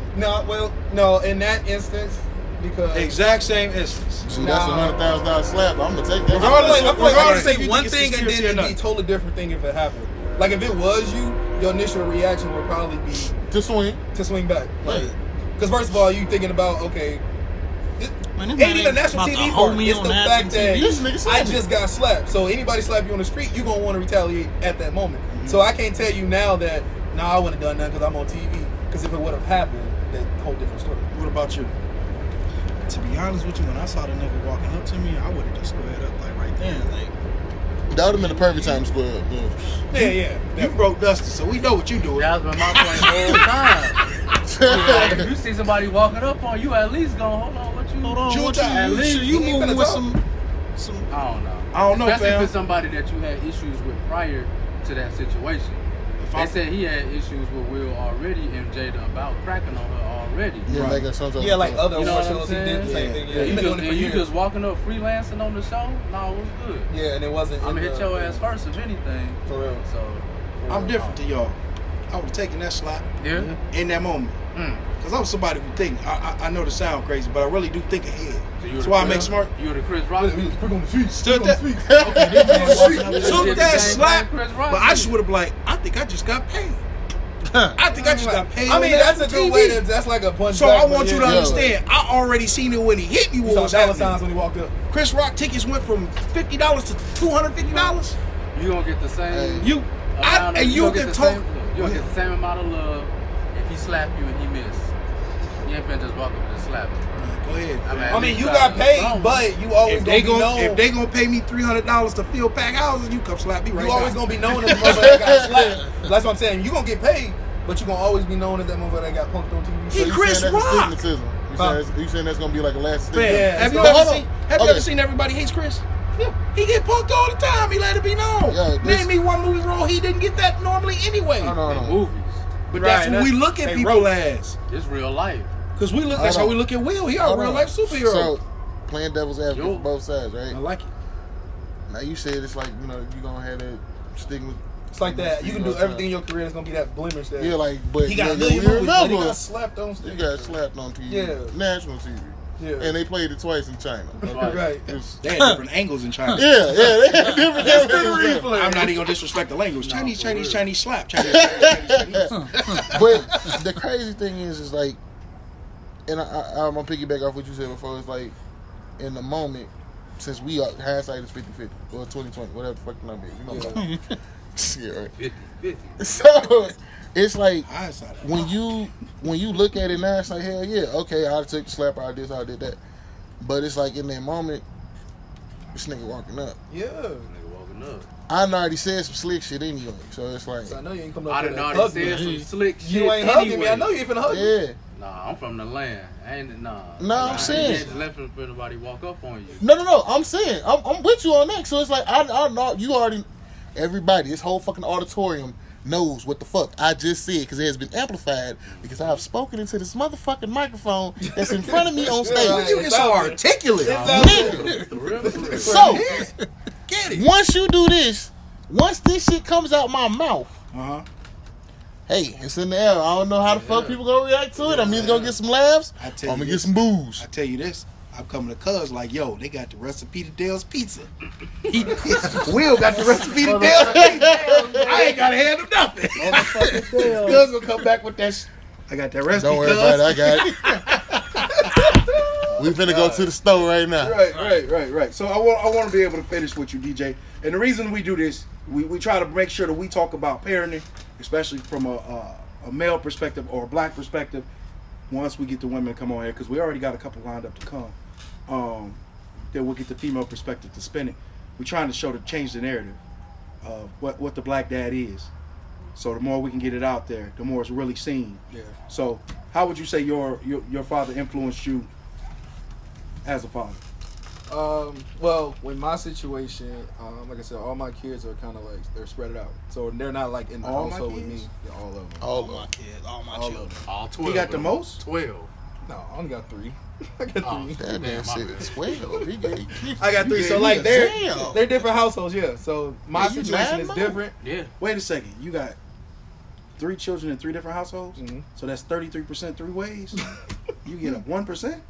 in that instance, because exact same instance. So that's $100,000 slap. I'm gonna take that. Regardless, say one thing and then it'd be a totally different thing if it happened. Like if it was you, your initial reaction would probably be to swing back. Because first of all, you thinking about ain't even a national TV part. It's the fact that I just got slapped. So anybody slap you on the street, you gonna want to retaliate at that moment. Mm-hmm. So I can't tell you now that I wouldn't have done nothing because I'm on TV. Because if it would have happened, that's a whole different story. What about you? To be honest with you, when I saw the nigga walking up to me, I would have just squared up like right there. Like that would have been the perfect time to square up. Yeah. You broke Dusty, so we know what you doing. That's been my point the whole time. If you see somebody walking up on you, at least go, hold on, at least you moving with some. I don't know, especially fam. for somebody that you had issues with prior to that situation. They said he had issues with Will already and Jada about cracking on her already. Yeah, like other you know shows he did the same thing. Yeah, he been doing it for years. You just walking up freelancing on the show? No, it was good. Yeah, and it wasn't. I'm gonna hit your ass first, if anything. For real. So I'm different to y'all. I would have taken that slap in that moment. Because I'm somebody who think, I know this sound crazy, but I really do think ahead. That's why I make smart. You were the Chris Rock? Stood that. Took that slap. But I just would have been like, I think I just got paid. I think I just got paid. I mean, that's a good way. That's like a punch. So I want you to understand. I already seen it when he hit me. What was happening when he walked up? Chris Rock tickets went from $50 to $250. You gonna get the same. You can talk. You gonna get the same amount of love if he slapped you and he missed. You ain't finna just walk up and slap him. Go ahead. I mean, you got paid, but you always gonna be known. If they gonna pay me $300 to fill pack houses, you come slap me right now. You always gonna be known as the motherfucker that got slapped. That's what I'm saying. You gonna get paid, but you gonna always be known as that motherfucker that got punked on TV. He Chris Rock. You saying that's gonna be like a last thing? Yeah. Have you ever seen Everybody Hates Chris? Yeah. He get punked all the time. He let it be known. Name me one movie role he didn't get that normally anyway. No. Movies. But that's what we look at people as. It's real life. Because we look. That's how we look at Will. He our real life superhero. So, playing devil's advocate Yo. for both sides, right? I like it. Now you said it's like, you know, you gonna have that stigma. It's like that. You can do everything in your career. It's gonna be that blemish. That Yeah, like, but he got a you million movies, but he remember, got slapped on stage. you got slapped on TV, Yeah. national TV, Yeah. and they played it twice in China. Right. It's- They had different angles in China. yeah, they had different angles. I'm not even gonna disrespect the language. Chinese slap. Chinese. But the crazy thing is like, and I'm gonna piggyback off what you said before. It's like, in the moment, since we are, hindsight is 50-50 or 20-20, whatever the fuck the number is. You know what yeah, right. 50. So it's like Hindsight. when you look at it now, it's like, hell yeah, okay, I took the slap, I did this, I did that. But it's like in that moment, this nigga walking up. Yeah. Nigga walking up. I done already said some slick shit anyway, so it's like, So I know you ain't coming up I with done that already hug said me. some slick shit. You ain't hugging me. anyway. I know you ain't finna hug me. yeah. Nah, I'm from the land. I ain't nah. I'm saying. You ain't just let nobody walk up on you. No. I'm saying I'm with you on that. So it's like I know you already. Everybody, this whole fucking auditorium knows what the fuck I just said because it has been amplified because I have spoken into this motherfucking microphone that's in front of me on stage. You get so articulate. Nigga. For real. So Get it. once you do this, once this shit comes out my mouth, hey, it's in the air. I don't know how the fuck people gonna react to it. I'm either gonna get some laughs I or tell I'm you gonna get this. some boos. I tell you this. I'm coming to Cuz like, yo, they got the recipe to Dale's pizza. Will got the recipe to Dale's pizza. I ain't gotta handle nothing. Cuz gonna come back with that. I got that recipe. Don't worry about it. I got it. We finna go to the store right now. Right. So I want to be able to finish with you, DJ. And the reason we do this, we try to make sure that we talk about parenting, especially from a male perspective or a black perspective. Once we get the women to come on here, because we already got a couple lined up to come, then we'll get the female perspective to spin it. We're trying to change the narrative of what the black dad is. So the more we can get it out there, the more it's really seen. Yeah. So how would you say your father influenced you as a father? Well, with my situation, like I said, all my kids are kind of like, they're spread out. So they're not like in the All my household with kids? me. Yeah, all of them. All My kids, all my All of children. them. All 12. He got the bro. most? 12. No, I only got 3. I got 3. Oh, That man my said bad. 12. He gave- I got 3. he So gave like me a they're damn. different households, yeah. So my Yeah, you situation mad, is Mo? different. Yeah. Wait a second. You got 3 children in 3 different households? Mhm. So that's 33% 3 ways? You get a 1%?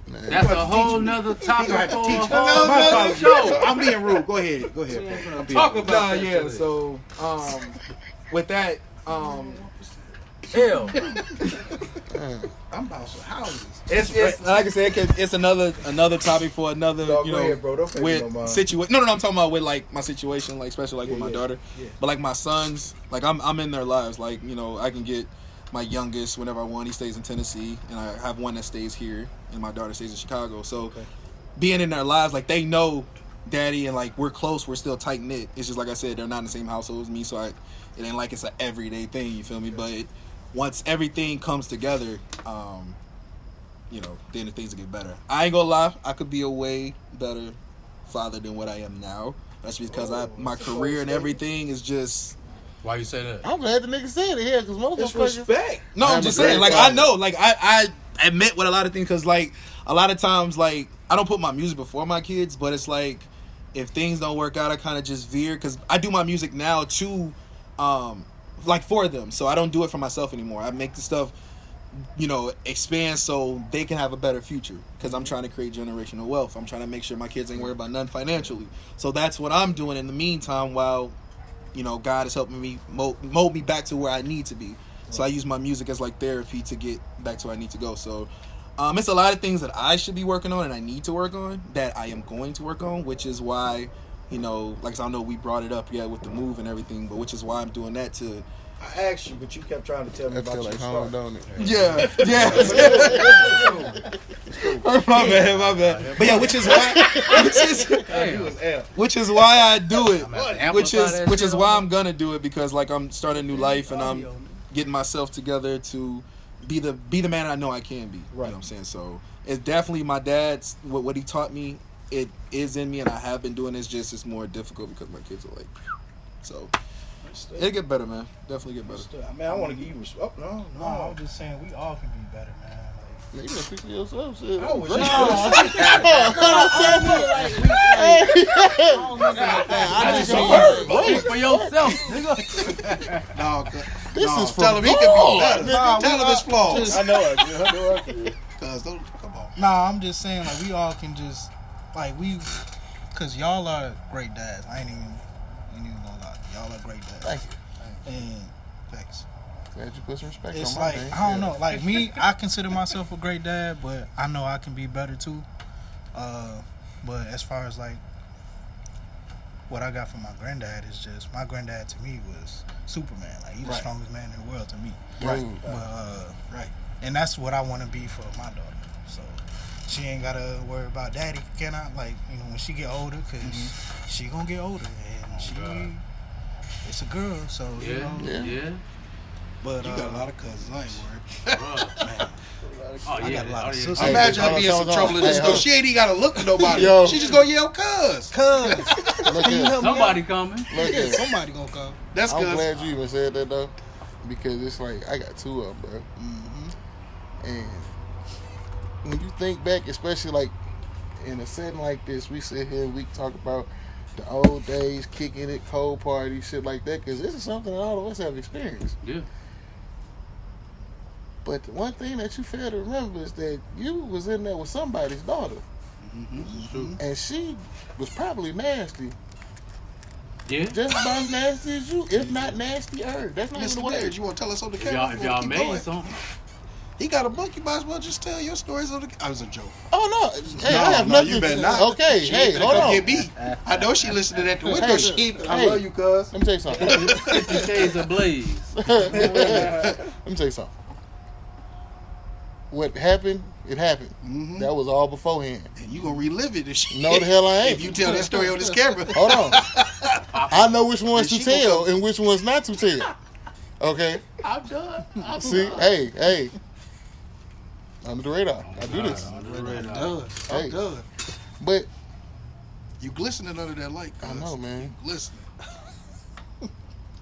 Man. That's You a have to whole teach me. nother You topic have to for teach a me. whole My nother apologies. show. I'm being rude. Go ahead. I'm being Talk rude. about Nah, that yeah. shit. So with that, Hell. I'm about some houses. it's like I said, it's another topic for another. No, you go know, ahead, bro. Don't pay me no mind. with situation. No, I'm talking about with like my situation, like especially like with my daughter. Yeah. But like my sons, like I'm in their lives. Like, you know, I can get my youngest whenever I want. He stays in Tennessee, and I have one that stays here, and my daughter stays in Chicago. So being in their lives, like they know daddy, and like we're close. We're still tight knit. It's just like I said, they're not in the same household as me, so it ain't like it's an everyday thing. You feel me? But once everything comes together, you know, then the things will get better. I ain't gonna lie, I could be a way better father than what I am now. That's because my career and everything is just. Why you say that? I'm glad the nigga said it here because most It's motherfuckers. respect. No, I'm I'm just a great saying, like, father. I know, like, I admit with a lot of things, because, like, a lot of times, like, I don't put my music before my kids, but it's like, if things don't work out, I kind of just veer, because I do my music now to, like, for them, so I don't do it for myself anymore. I make the stuff, you know, expand so they can have a better future, because I'm trying to create generational wealth. I'm trying to make sure my kids ain't worried about nothing financially. So that's what I'm doing in the meantime while, you know, God is helping me mold me back to where I need to be. So I use my music as like therapy to get back to where I need to go. So it's a lot of things that I should be working on and I need to work on that I am going to work on, which is why, you know, like I know we brought it up, with the move and everything, but which is why I'm doing that to. I asked you, but you kept trying to tell me I about feel your like home, start. don't it? Yeah. my bad. But yeah, which is why I do it. Which is why I'm gonna do it, because like I'm starting a new life and I'm getting myself together to be the man I know I can be. You know what I'm saying? So it's definitely my dad's what he taught me. It is in me, and I have been doing this. Just it's more difficult because my kids are like. So it'll get better, man. Definitely get better. I mean, I want to give you respect. Oh, No, I'm just saying we all can be better, man. Like, Man, you gotta speak for yourself, shit. I was Great. Speak for yourself, nigga. No, This no, is from tell him he can God, be better. nigga. Tell him his flaws. Just- I know I can. Cause don't come on. Nah, I'm just saying, like, we all can just, like, cause y'all are great dads. I ain't even gonna lie. Y'all are great dads. Thank you. And thanks. Glad you put some respect It's on my like, name. I don't know. Like me, I consider myself a great dad, but I know I can be better too. But as far as like what I got from my granddad is just, my granddad to me was Superman. Like, he's the strongest man in the world to me. Right. But, Right. and that's what I want to be for my daughter. So she ain't gotta worry about daddy. Can I, like, you know, when she get older, cause she gonna get older, and it's a girl, so you know. Yeah. But You got a lot of cousins. I ain't worried. man, Oh, I got a lot of sisters. Hey, Imagine her hold being on, some hold trouble on. in this Hey, though. hold on. She ain't even gotta look for nobody. Yo. She just gonna yell cuz. Look Can you here. help me out? Somebody coming. Look here. Somebody gonna come. That's I'm cuz. glad you even said that though, because it's like I got two of them, bro. And when you think back, especially like in a setting like this, we sit here and we talk about the old days, kicking it, cold parties, shit like that, because this is something that all of us have experienced. Yeah. But the one thing that you fail to remember is that you was in there with somebody's daughter, and she was probably nasty. Yeah. Just about as nasty as you, if not nastier. That's not even Mr. the word. Beard, you want to tell us on the If camera? y'all, You if wanna y'all keep made going? something. He got a book. You might as well just tell your stories on the. I was a joke. Oh no! Hey, I have no, nothing. you better to, not. Okay, She hey, ain't finna hold come on. Get me. I know she listening at the window. Hey, She. I hey. love you, cuz. Let me tell you something. 50 Shades of Blaze. Let me tell you something. What happened, it happened. Mm-hmm. That was all beforehand. And you gonna relive it if she. No, the hell I ain't. If you tell that story on this camera. Hold on. I know which ones to She gonna tell come- and which ones not to tell. Okay? I'm done. See, hey. Under the radar. I do this. Hey. Done. But You glistening under that light, cuz. I know, man. Glistening.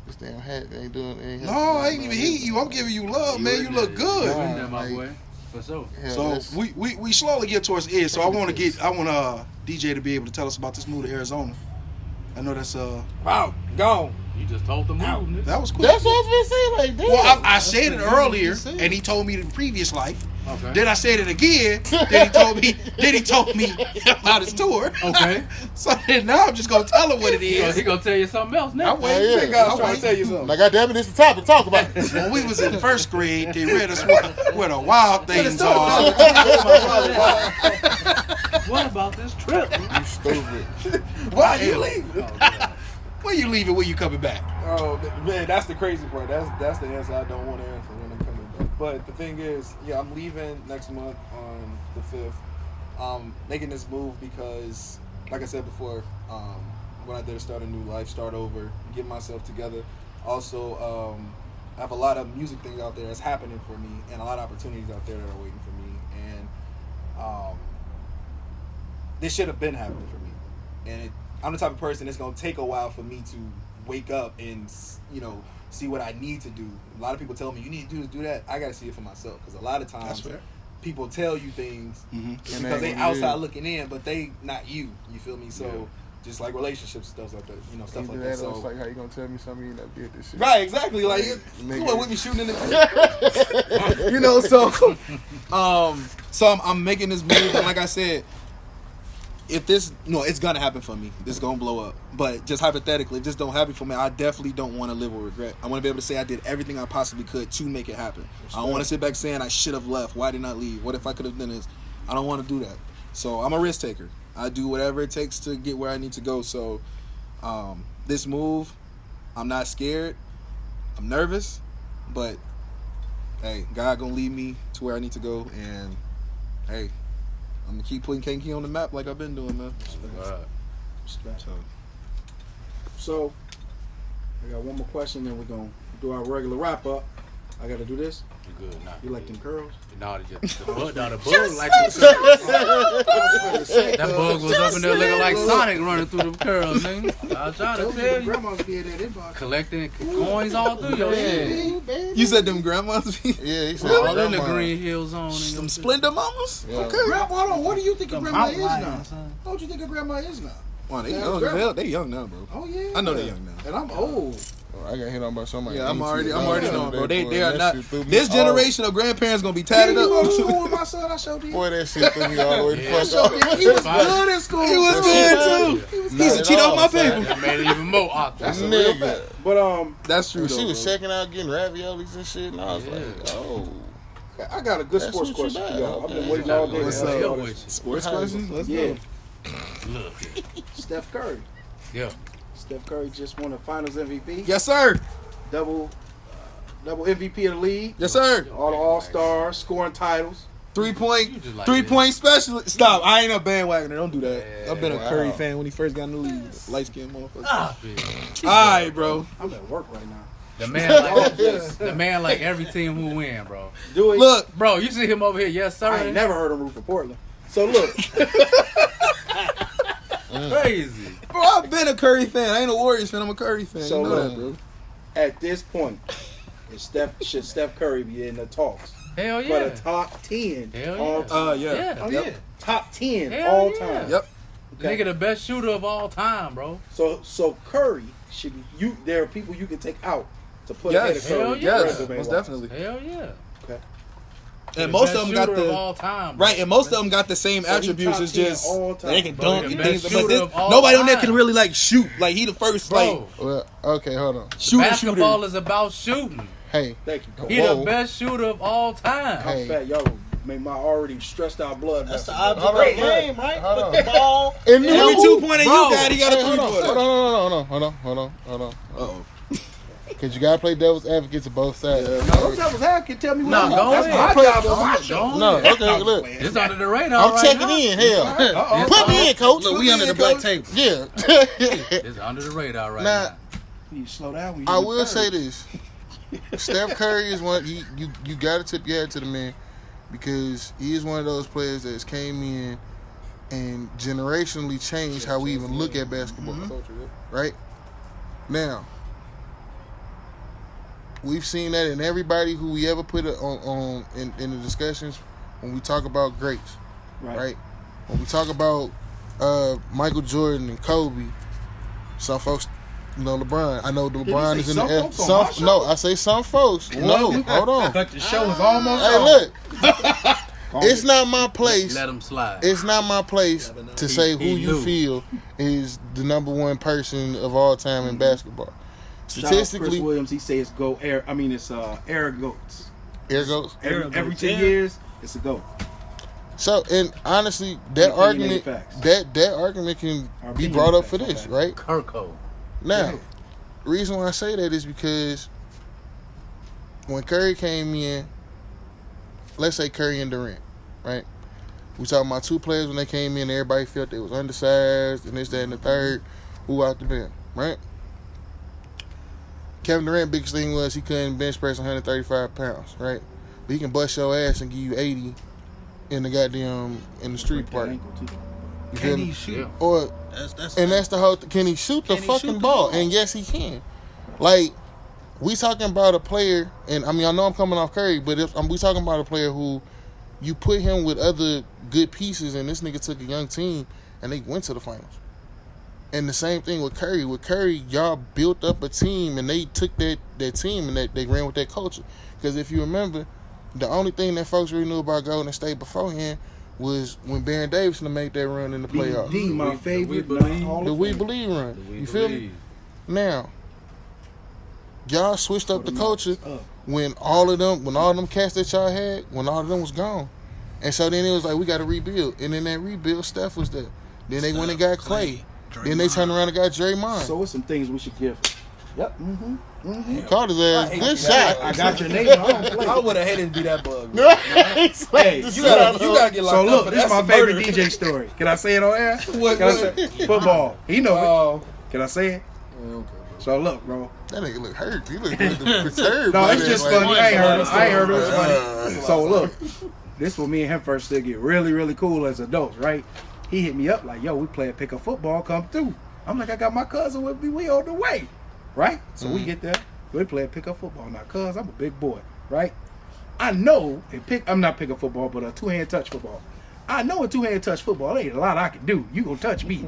This damn hat ain't doing anything. No, I ain't even heat you. I'm giving you love, man. You look good. Nah. Been there, my like- boy. For sure. So So we slowly get towards the end. So I want DJ to be able to tell us about this move to Arizona. I know that's Wow, gone. You just told the move, nigga. that was quick. that's what I was gonna say. Like, damn. Well, I said it earlier, said it. and he told me the previous life. Okay. Then I said it again. Then he told me about his tour. Okay. So then now I'm just gonna tell him what it He is. gonna tell you something else now. I'm waiting. Yeah, yeah. I was trying to tell you something. Like, goddamn it, this is the topic. Talk about it. When we was in first grade, they read us where the wild things are. What about this trip? You stupid. Why you leaving? Oh, God. Where you leaving? Where you coming back? Oh man, that's the crazy part. That's the answer I don't want to answer when I'm coming back. But the thing is, yeah, I'm leaving next month on the 5th. Making this move because, like I said before, when I did start a new life, start over, get myself together. Also, I have a lot of music things out there that's happening for me, and a lot of opportunities out there that are waiting for me. And this should have been happening for me. And I'm the type of person that's gonna take a while for me to wake up and see what I need to do. A lot of people tell me you need to do this, do that. I gotta see it for myself because a lot of That's times fair. people tell you things Mm-hmm. just And because they they ain't what it outside is. looking in, but they not you. You feel me? So just like relationships, stuff like that. Stuff Either like that that. or it's So like, how you gonna tell me something you never did this shit? right, exactly. Like Nigga. you went with me shooting in the so I'm making this move, and like I said, if this it's gonna happen for me. This is gonna blow up. But just hypothetically, if this don't happen for me, I definitely don't want to live with regret. I want to be able to say I did everything I possibly could to make it happen. I don't want to sit back saying I should have left. Why didn't I leave? What if I could have done this? I don't want to do that. So I'm a risk taker. I do whatever it takes to get where I need to go. So this move, I'm not scared. I'm nervous, but hey, God gonna lead me to where I need to go, and hey, I'm gonna keep putting Kankakee on the map like I've been doing, man. So, I got one more question, then we're gonna do our regular wrap up. I gotta do this. You good? Nah. You like them curls? No, the bug like that bug was up in there looking like Sonic running through the curls, man. I was trying to tell you. Grandma's be there. They bought Collecting coins all through your head. You said them grandmas be Yeah, he said All in the green heels on. some Splendor mamas? Yeah. Okay. Grandma, hold on. What do you think of Them grandma is mountain now? lions, son. What do you think of grandma is now? Wow, they Yeah, young as grandma. hell. They young now, bro. Oh yeah. I know they young now. And I'm old. I got hit on by somebody. Yeah, I'm already knowing, knowing, bro. They are not. This generation of grandparents gonna be tatted You go to up. school with my son. I showed you. Boy, that shit threw me all the way the Yeah. fuck up. He was good in school. He was good too. He used to cheat on my paper. That made it even more awkward. Nigga. But That's true. When she though, was bro. checking out, getting raviolis and shit, and I was Yeah. like, oh. I got a good That's sports what you question for got. y'all. I've been Okay. waiting all day. What's to ask up? y'all this. Sports questions? Let's Yeah, go. Look. Steph Curry. Yeah. Steph Curry just won a Finals MVP. Yes, sir. Double MVP of the league. Yes, sir. All the All Stars, scoring titles. You just like 3-point specialist. Stop. I ain't a bandwagoner. Don't do that. Yeah. I've been a Wow. Curry fan when he first got in the league. Light skinned motherfucker. Ah, All right, bro. I'm at work right now. the man like every team who win, bro. Do it. Look, Bro, you see him over here, yes sir. I ain't never heard him root for Portland. So look, Crazy. bro, I've been a Curry fan. I ain't a Warriors fan. I'm a Curry fan. So you know look. that, bro. at this point, should Steph Curry be in the talks Hell for yeah. the top 10 Hell all yeah. time? Yeah. Yeah. Oh, Yep. yeah. Top 10 Hell all yeah. time. Yep. Okay. Nigga, the best shooter of all time, bro. So Curry should be, there are people you can take out to put ahead of Yes. Curry. Hell yeah. Yes. resume-wise. Most definitely. Hell yeah. Okay. And most best of them got shooter of the all time, bro. right, and most of them got the same So he attributes. top It's 10 just all time. they can Bro, dunk the and best things. But shooter this, of all nobody on there time. can really like shoot. Like he the first Bro, like Well, okay, hold on. basketball shooter. is about shooting. Hey, Thank you, Coach. He Whoa. the best shooter of all time. Hey. I'm fat. Y'all make my already stressed out blood. That's the vessel. object Hold of on, the look. game, right? Hold Put on. the ball. in the every hoop. 2-pointer you Bro. got, he got a Hey, hold on, 3-pointer. hold on. Uh-oh. Because you got to play devil's advocate to both sides. No, don't tell us how. Can tell me No, what. go That's ahead. my job on my show. Don't. No, okay, look. It's under the radar I'm right checking now. in, hell. Uh-oh. Put me in, coach. Look, Put we me under in, the black coach. table. Yeah. It's under the radar right Now, now. You slow down. When you I use will thirds. say this. Steph Curry is one, you got to tip your hat to the man because he is one of those players that's came in and generationally changed how we even look at basketball. Right? Now, we've seen that in everybody who we ever put on in the discussions when we talk about greats. Right? When we talk about Michael Jordan and Kobe, some folks know LeBron. I know LeBron say is in the some F. folks on Some my show? no, I say some folks. No, hold on. But the show is almost Hey, over. look. It's not my place. Let him slide. It's not my place to say who he you knew. feel is the number one person of all time in basketball. Shout out Chris Statistically, Williams, he says go air. I mean, it's air goats. here goes. Every 10 years, it's a goat. So, and honestly, that Opinionated argument facts. that argument can Or be opinionated brought up for facts, this, okay. right? Kirko. Now, the reason why I say that is because when Curry came in, let's say Curry and Durant, right? We talking about two players when they came in, everybody felt they was undersized and this, that, and the third. Who out the bench, right? Kevin Durant, biggest thing was he couldn't bench press 135 pounds, right? But he can bust your ass and give you 80 in the goddamn in the street That party. ankle, too. You feel Can me? he shoot? Or that's the whole. Can he shoot the Can he fucking shoot the ball? ball? And yes, he can. Like we talking about a player, and I mean I know I'm coming off Curry, but if we talking about a player who you put him with other good pieces, and this nigga took a young team and they went to the finals. And the same thing with Curry. With Curry, y'all built up a team, and they took that team and they ran with that culture. Because if you remember, the only thing that folks really knew about Golden State beforehand was when Baron Davidson made that run in the playoffs. D, my favorite. Believe. Hall of The We Fame. Believe run. We You feel me? believe. Now, y'all switched up the culture Up. when all of them cats that y'all had, when all of them was gone. And so then it was like, we got to rebuild. And in that rebuild, Steph was there. Then they went and got Clay. Then they turned around and got Draymond. So what's some things we should give? Yep. Mm-hmm. Caught his ass. Good shot. I got your name. I don't play. I would have hated to be that bug. bro. Hey, You gotta get locked so up. look, for this is that. my That's favorite murder. DJ story. Can I say it on air? What? Can I say football? He know it. Oh. Can I say it? Okay, bro. So look, bro. That nigga look hurt. He look perturbed. No, by it's that. just Like, funny. I ain't heard it. It's funny. So look, this when me and him first did get really, really cool as adults, right? He hit me up like, yo, we playing pickup football, come through. I'm like, I got my cousin with me, we on the way. Right? So we get there, we playing pickup football. Now, cuz, I'm a big boy, right? I know, I'm not pickup football, but a two-hand touch football. I know a two-hand touch football, ain't a lot I can do. You gonna touch me.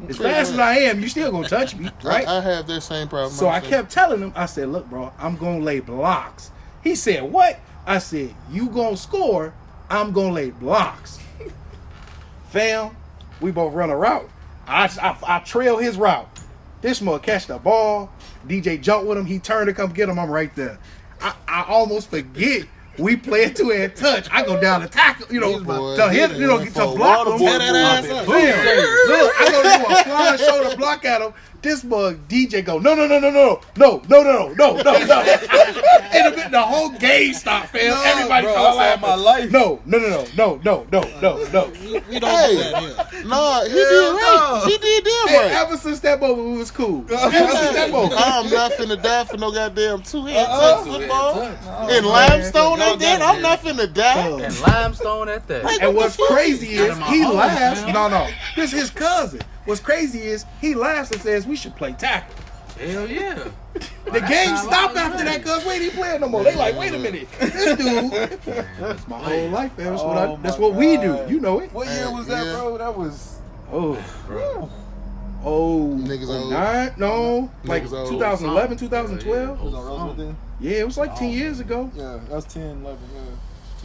As fast as I am, you still gonna touch me, right? I have that same problem. So I kept telling him, I said, look, bro, I'm going to lay blocks. He said, what? I said, you going to score, I'm going to lay blocks. Fam, we both run a route. I trail his route. This mother catch the ball. Dee-Jay jump with him. He turned to come get him. I'm right there. I almost forget we play a two-hand touch. I go down to tackle, to hit, get to block him. Look, I go do a flying shoulder block at him. This mug DJ go, no. And the whole game stopped, fam. Everybody started laughing. My life. No. We don't do that here. Nah, he did right. He did damn right. Ever since that moment, we was cool. Ever since that moment. I'm not finna die for no goddamn two-hand touch football. In limestone like that, I'm not finna die. And limestone at that. And what's crazy is he laughs. No. This is his cousin. What's crazy is he laughs and says we should play tackle. Hell yeah. The game stopped after that because we ain't playing no more. They like, wait a minute. This dude. That's my whole life, man. That's what we do. You know it. What year was that, bro? That was. Niggas old. Like Niggas old. 2011, 2012. Was on Roosevelt then? Yeah, it was like 10 years ago. Yeah, that was 10, 11,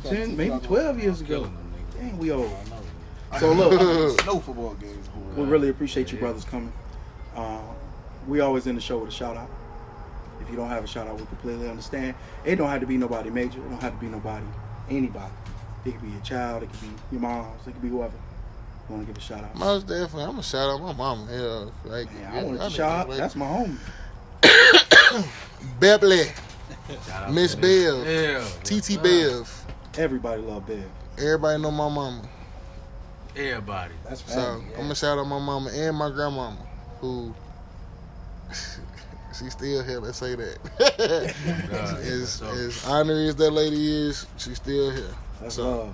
yeah. 10, maybe 12 years ago. Dang, we old. I So look, no football games. we really appreciate you brothers coming. We always end the show with a shout out. If you don't have a shout out, we completely understand. It don't have to be nobody major. It don't have to be anybody. It could be a child. It could be your moms. It could be whoever. You want to give a shout out? Most definitely. I'm going to shout out my mama. Yeah, like, Man, I want to shout out. That's my homie. Beverly. Shout out Miss to Bev. Yeah. TT Bev. Everybody love Bev. Everybody know my mama. Everybody. That's So family. I'm gonna shout out my mama and my grandmama, who she still here. Let's say that. As honorary as that lady is, she's still here. That's So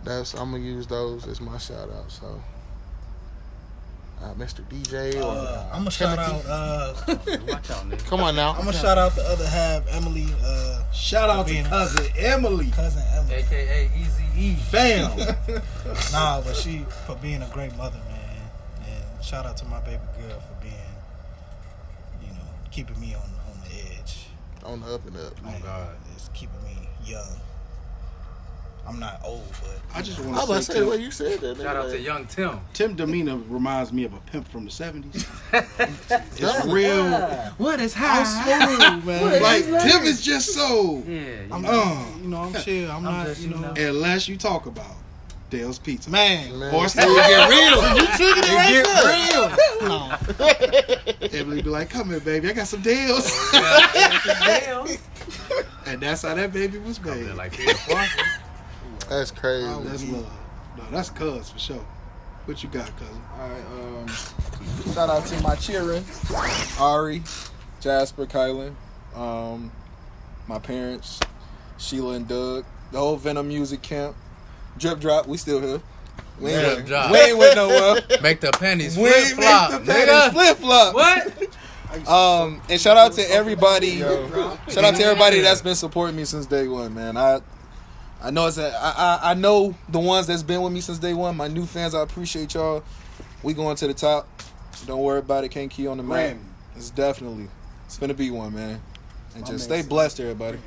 love. I'm gonna use those as my shout out. So Mr. DJ or I'm gonna shout out. Watch out, nigga. come on now. I'm gonna shout out the other half, Emily. Shout out to cousin Emily, Cousin Emily. AKA Easy E. fam. Nah, but she for being a great mother, man. And shout out to my baby girl for being, keeping me on the edge. On the up and up. Man, it's keeping me young. I'm not old, but I just I was want about to to say, say the way you said that. Shout out to Young Tim. Tim demeanor reminds me of a pimp from the 70s. It's real. What is I'm smooth, man. Like Tim is just so. Yeah. I'm, I'm chill. I'm not, Unless you talk about Dale's Pizza. man. Man, Or still get real. You triggered it right there. No. Emily be like, come here, baby. I got some Dale's. And that's how that baby was made. Like Peter Parker. That's crazy. That's love. No, that's cuz for sure. What you got, cousin? Alright, shout out to my children, Ari, Jasper, Kylan, my parents, Sheila and Doug, the whole Venom music camp, Drip Drop, we still here. We Drip Drop. ain't went nowhere. Make the pennies We flip ain't flop, make the panties nigga. flip flop. What? And shout out to everybody. Shout out to everybody that's been supporting me since day one, man. I know I know the ones that's been with me since day one. My new fans, I appreciate y'all. We going to the top. Don't worry about it. Can't key on the map. It's finna be one, man. And just stay blessed, everybody.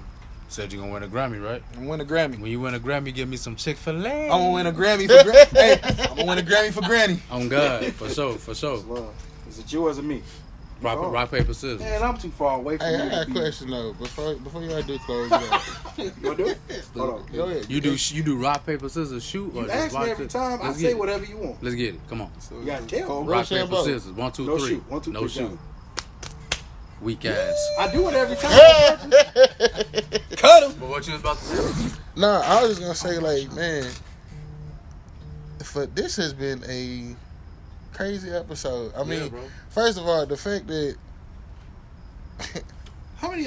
Said you're gonna win a Grammy, right? And win a Grammy. When you win a Grammy, give me some Chick-fil-A. I'm gonna win a Grammy for Granny. Hey, I'm gonna win a Grammy for Granny. On God, for sure. Love. Is it you or is it me? Rock, paper, scissors. Man, I'm too far away from Hey, you. I got a question though. Before y'all do close it out. You wanna do it? Hold on. Go ahead. You do rock, paper, scissors, shoot, or You just ask rock, me every paper? time. I Let's say get it. whatever you want. Let's get it. Come on. You gotta tell me. Rock, Shambo. paper, scissors. 1, 2, No 3. shoot. 1, 2, 3. No shoot. Weak ass. I do it every time. Cut him. But what you was about to say? Nah, I was just gonna say like, man, this has been a crazy episode. I mean, bro. first of all, the fact that How many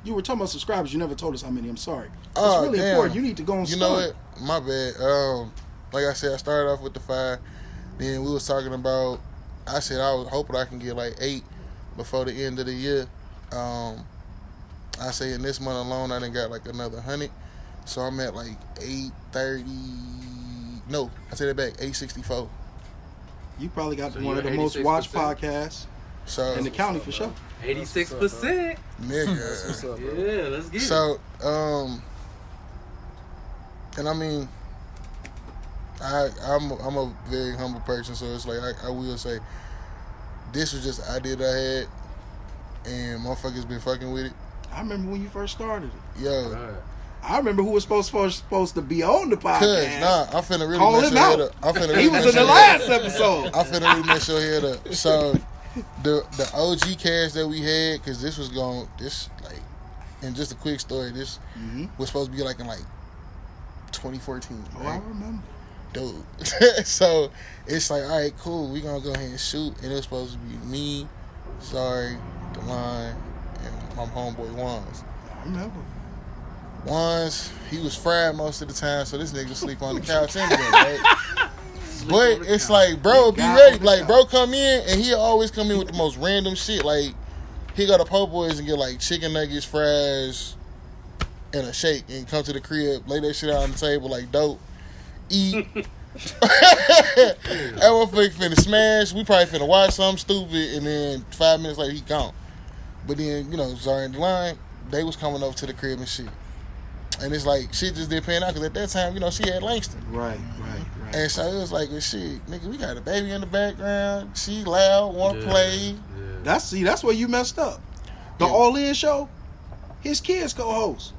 you were talking about subscribers, you never told us how many. I'm sorry. It's Oh, really damn. important. You need to go and You start. know what? My bad. Like I said, I started off with the 5. Then we was talking about. I said I was hoping I can get like 8 before the end of the year. I say in this month alone, I done got like another 100. So I'm at like 830. No, I take that back. 864. You probably got So one you're of the most 86%? watched podcasts So in the county for sure. 86%. nigga. What's up, bro? Yeah, let's get it. So, and I mean, I'm a very humble person, so it's like I will say, this was just an idea that I had, and motherfuckers been fucking with it. I remember when you first started it. Yo, Right. I remember who was supposed to be on the cuz, podcast. I'm finna really Call mess him your head out. up. I'm finna He really was mess in the your head last up. episode. I'm finna really mess your head up. So, the OG cast that we had, because this was like, and just a quick story, this was supposed to be like in like 2014, Oh, I right? remember. Dude. So it's like, all right, cool. We gonna go ahead and shoot, and it was supposed to be me, DeLon, and my homeboy Wands. I remember. Wands, he was fried most of the time, so this nigga sleep on the couch anyway, right? But it's like, bro, be ready. Like, bro, come in, and he always come in with the most random shit. Like, he go to Po' Boys and get like chicken nuggets, fries, and a shake, and come to the crib, lay that shit out on the table like dope. Eat. That motherfucker finna smash. We probably finna watch something stupid, and then 5 minutes later he gone. But then, you know, Zara and DeLon, they was coming over to the crib and shit. And it's like, shit just didn't pan out, because at that time, you know, she had Langston. Right. And so it was like, well, shit, nigga, we got a baby in the background. She loud, want to play. Yeah. That's where you messed up. The Yeah. All In show, his kids co-host.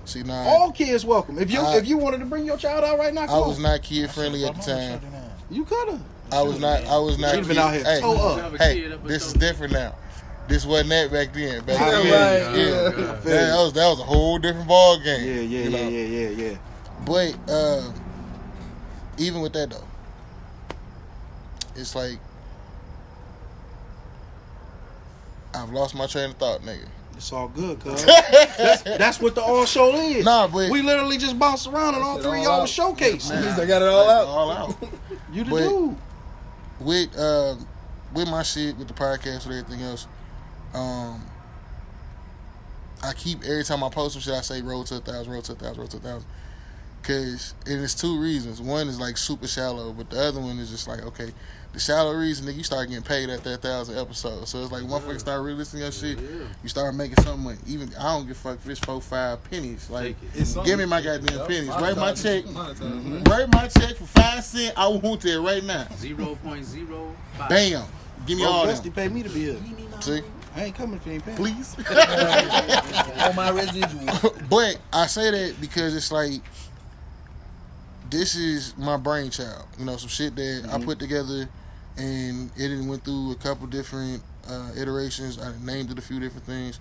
See, nah, All kids welcome. If you wanted to bring your child out right now, I come was on. not kid friendly at the time. You coulda. I was not Should've been out here Hey, toe up. Have a hey, kid up this is with different now. This wasn't that back then. Back Yeah, then, right. yeah, that was a whole different ball game. you know? yeah. But even with that though, it's like I've lost my train of thought, nigga. It's all good, cuz. that's what the all show is. Nah, but We literally just bounced around and all it three of all y'all out. was showcasing. He's like, got it all out. all out. You the But- dude. With my shit, with the podcast, with everything else, I keep, every time I post some shit, I say roll to 1,000, roll to 1,000, roll to 1,000. Cause, and it's 2 reasons. One is like super shallow, but the other one is just like, okay, the shallow reason, nigga, you start getting paid at that 1,000 episodes. So it's like, motherfuckers start really listening to your shit, you start making some money. Even, I don't give a fuck if it's 4, 5 pennies. Like, give me my goddamn pennies. Write my check. Write my check for 5 cents. I want that right now. 0.05. Bam. Give me all Dusty them. paid me to be here. See? I ain't coming if you ain't paying. Please. On my residual. But I say that because it's like, this is my brainchild. You know, some shit that I put together, and it done went through a couple different iterations. I named it a few different things.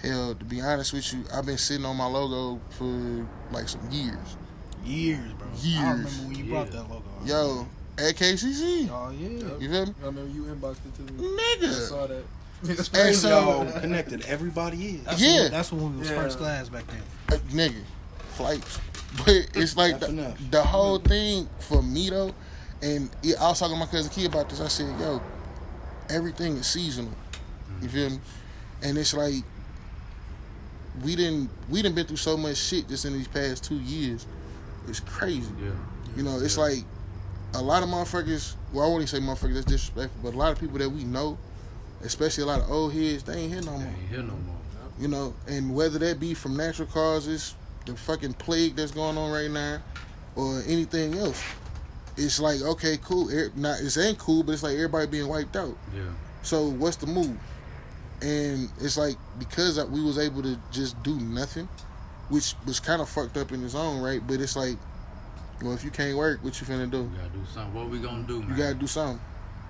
Hell, to be honest with you, I've been sitting on my logo for like some years. Years, bro. Years. I remember when you brought that logo out. Yo, at KCC. Oh, yeah. You feel me? I remember you inboxed it to me. Nigga. I saw that. And so, Yo, connected. Everybody is. That's when we was first class back then. nigga, flights. But it's like That's enough. the whole thing for me though, and I was talking to my cousin Key about this. I said, yo, everything is seasonal. You feel me? And it's like we done been through so much shit just in these past 2 years. It's crazy. Yeah. You know, it's like a lot of motherfuckers, well, I wouldn't say motherfuckers, that's disrespectful, but a lot of people that we know, especially a lot of old heads, they ain't here no more. Ain't here no more. You know, and whether that be from natural causes, the fucking plague that's going on right now, or anything else, it's like, okay, cool. It ain't cool, but it's like everybody being wiped out. Yeah. So what's the move? And it's like, because we was able to just do nothing, which was kind of fucked up in its own right, but it's like, well, if you can't work, what you finna do? We gotta do something. What we gonna do, man? You gotta do something.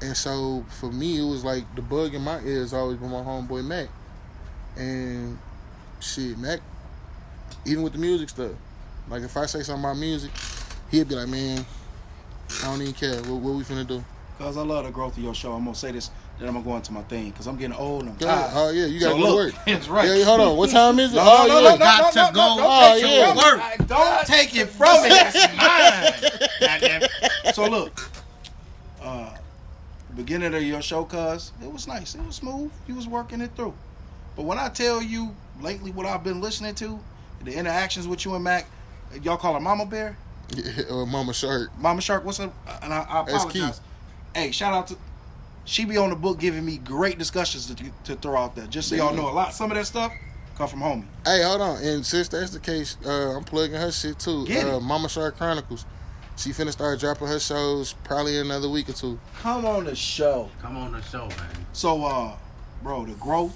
And so for me, it was like the bug in my ear has always been my homeboy Mac. And shit, Mac, even with the music stuff, like if I say something about music, he'd be like, man, I don't even care. What we finna do? Cause I love the growth of your show. I'm gonna say this then I'm gonna go into my thing because I'm getting old and I'm Go tired. ahead. Oh yeah, you gotta So go to look, work. it's right. Yeah, hold on. What time is it? No, oh no, yeah. no, Got to go. Oh yeah. Work. Don't take it from me. It's mine. Goddamn. So look, beginning of your show, cuz it was nice. It was smooth. You was working it through. But when I tell you lately what I've been listening to, the interactions with you and Mac, y'all call her Mama Bear? Yeah, or Mama Shark. Mama Shark, what's up? And I That's apologize. Hey, shout out to. She be on the book giving me great discussions to throw out there. Just so y'all know, some of that stuff come from homie. Hey, hold on. And since that's the case, I'm plugging her shit too. Get it. Mama Shark Chronicles. She finna start dropping her shows probably in another week or two. Come on the show. Come on the show, man. So, bro, the growth,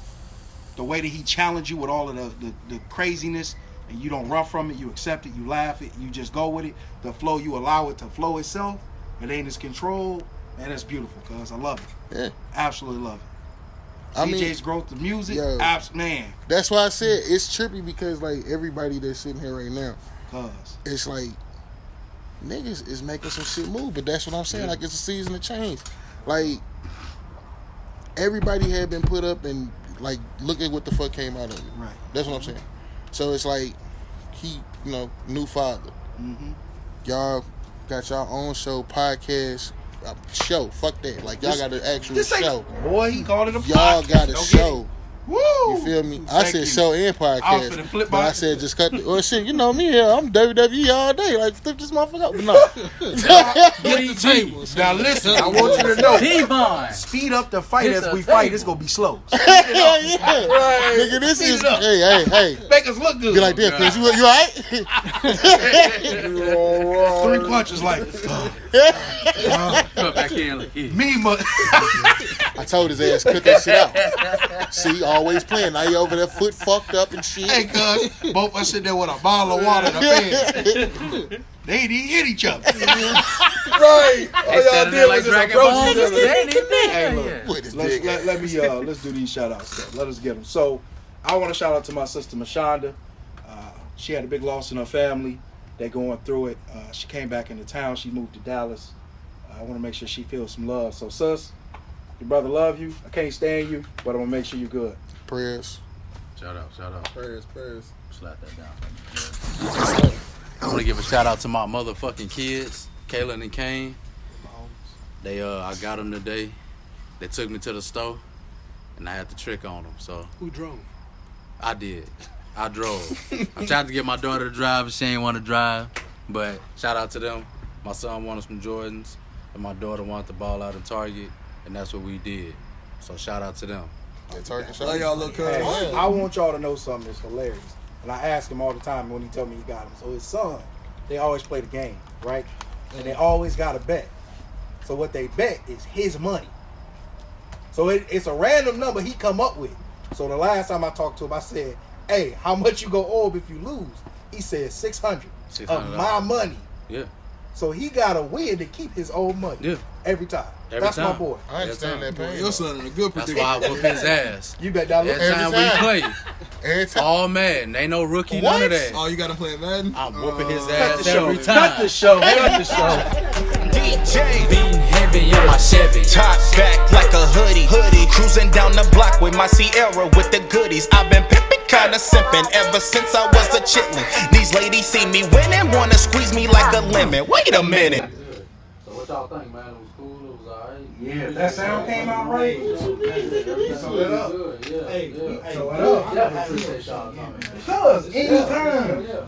the way that he challenged you with all of the craziness, and you don't run from it, you accept it, you laugh it, you just go with it. The flow, you allow it to flow itself. It ain't as controlled. Man, that's beautiful, cuz I love it. Yeah. Absolutely love it. I DJ's mean, growth, the music, yo, man. that's why I said it's trippy because like everybody that's sitting here right now, Cuz. it's like niggas is making some shit move, but that's what I'm saying. Like it's a season of change. Like everybody had been put up and like look at what the fuck came out of it. Right. That's what I'm saying. So it's like he, new father. Mm-hmm. Y'all got y'all own show, podcast, show. Fuck that. Like y'all got an actual show. Boy, he called it a podcast. Y'all got a Don't show. Woo! You feel me? I Thank said you. show and I was podcast. finna flip But my- I said just cut the shit, you know me, yeah, I'm WWE all day. Like flip this motherfucker up. But no. Get the tables. Now listen, I want you to know. T-Vaughn. Speed up the fight Hit as the we fight. table. It's gonna be slow. yeah. Nigga, this Speed is it up. hey. Make us look good. Be like that, Chris. You alright? 3 punches like Cut back in like me. I told his ass cut that shit out. See, always playing. Now you over there foot fucked up and shit. Hey, cuz, both of us sitting there with a bottle of water in the bed. They ain't even hit each other. Right. All y'all standing did there was like just Dragon approach Ball. each other. They ain't even there Hey, look. yet. With his big ass. Let's do these shout outs. Let us get them. So I want to shout out to my sister Mashonda. She had a big loss in her family. They're going through it. She came back into town. She moved to Dallas. I want to make sure she feels some love. So sis, your brother love you. I can't stand you, but I'm gonna make sure you're good. Prayers. Shout out. Prayers. Slap that down for me. I want to give a shout out to my motherfucking kids, Kaylin and Kane. They I got them today. They took me to the store, and I had to trick on them. So Who drove? I did. I drove. I tried to get my daughter to drive, but she ain't want to drive. But shout out to them. My son wanted some Jordans, and my daughter wanted to ball out in Target, and that's what we did. So shout out to them. That Target show. Love y'all little Hey, cuz. I want y'all to know something that's hilarious. And I ask him all the time when he tell me he got him. So his son, they always play the game, right? And they always got a bet. So what they bet is his money. So it's a random number he come up with. So the last time I talked to him, I said, hey, how much you go owe if you lose? He said 600 of my money. Yeah. So he got to win to keep his old money. Yeah. Every time. Every That's my time. boy. I understand that pain. Your son in a good That's predicament. why I whoop his ass. You bet that Every look. time time. we play, Every time. all Madden. Ain't no rookie, none What? of that. Oh, you got him playing Madden? I'm whooping his Cut ass the show. every Cut time. the show. Cut the show. Dee-Jay, Beating heavy in my Chevy. top back like a hoodie. Cruising down the block with my Sierra with the goodies. I've been pimping, kinda simping ever since I was a chitlin. These ladies see me winning, wanna squeeze me like a lemon. Wait a minute. So what y'all think, man? It was cool. It was alright. Yeah, that sound came out right. So it up. Good. Yeah. Hey, Yeah. So it up. Yeah, I appreciate y'all coming. Cuz, anytime. Yeah.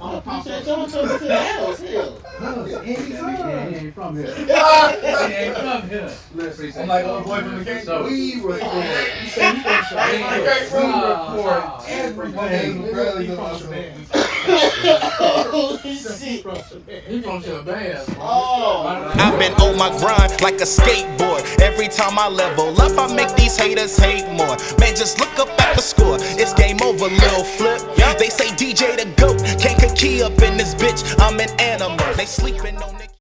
I appreciate y'all coming to the house. Hell. He ain't from here. He ain't from here. Listen, I'm like, oh boy from the game. So- We record. You say you from Cheyenne. We record everything. He from Cheyenne. He from Cheyenne. I've been on my grind like a skateboard. Every time I level up, I make these haters hate more. Man, just look up at the score. It's game over, Lil Flip. They say DJ the GOAT. Can't key up in this bitch. I'm an animal. They sleeping on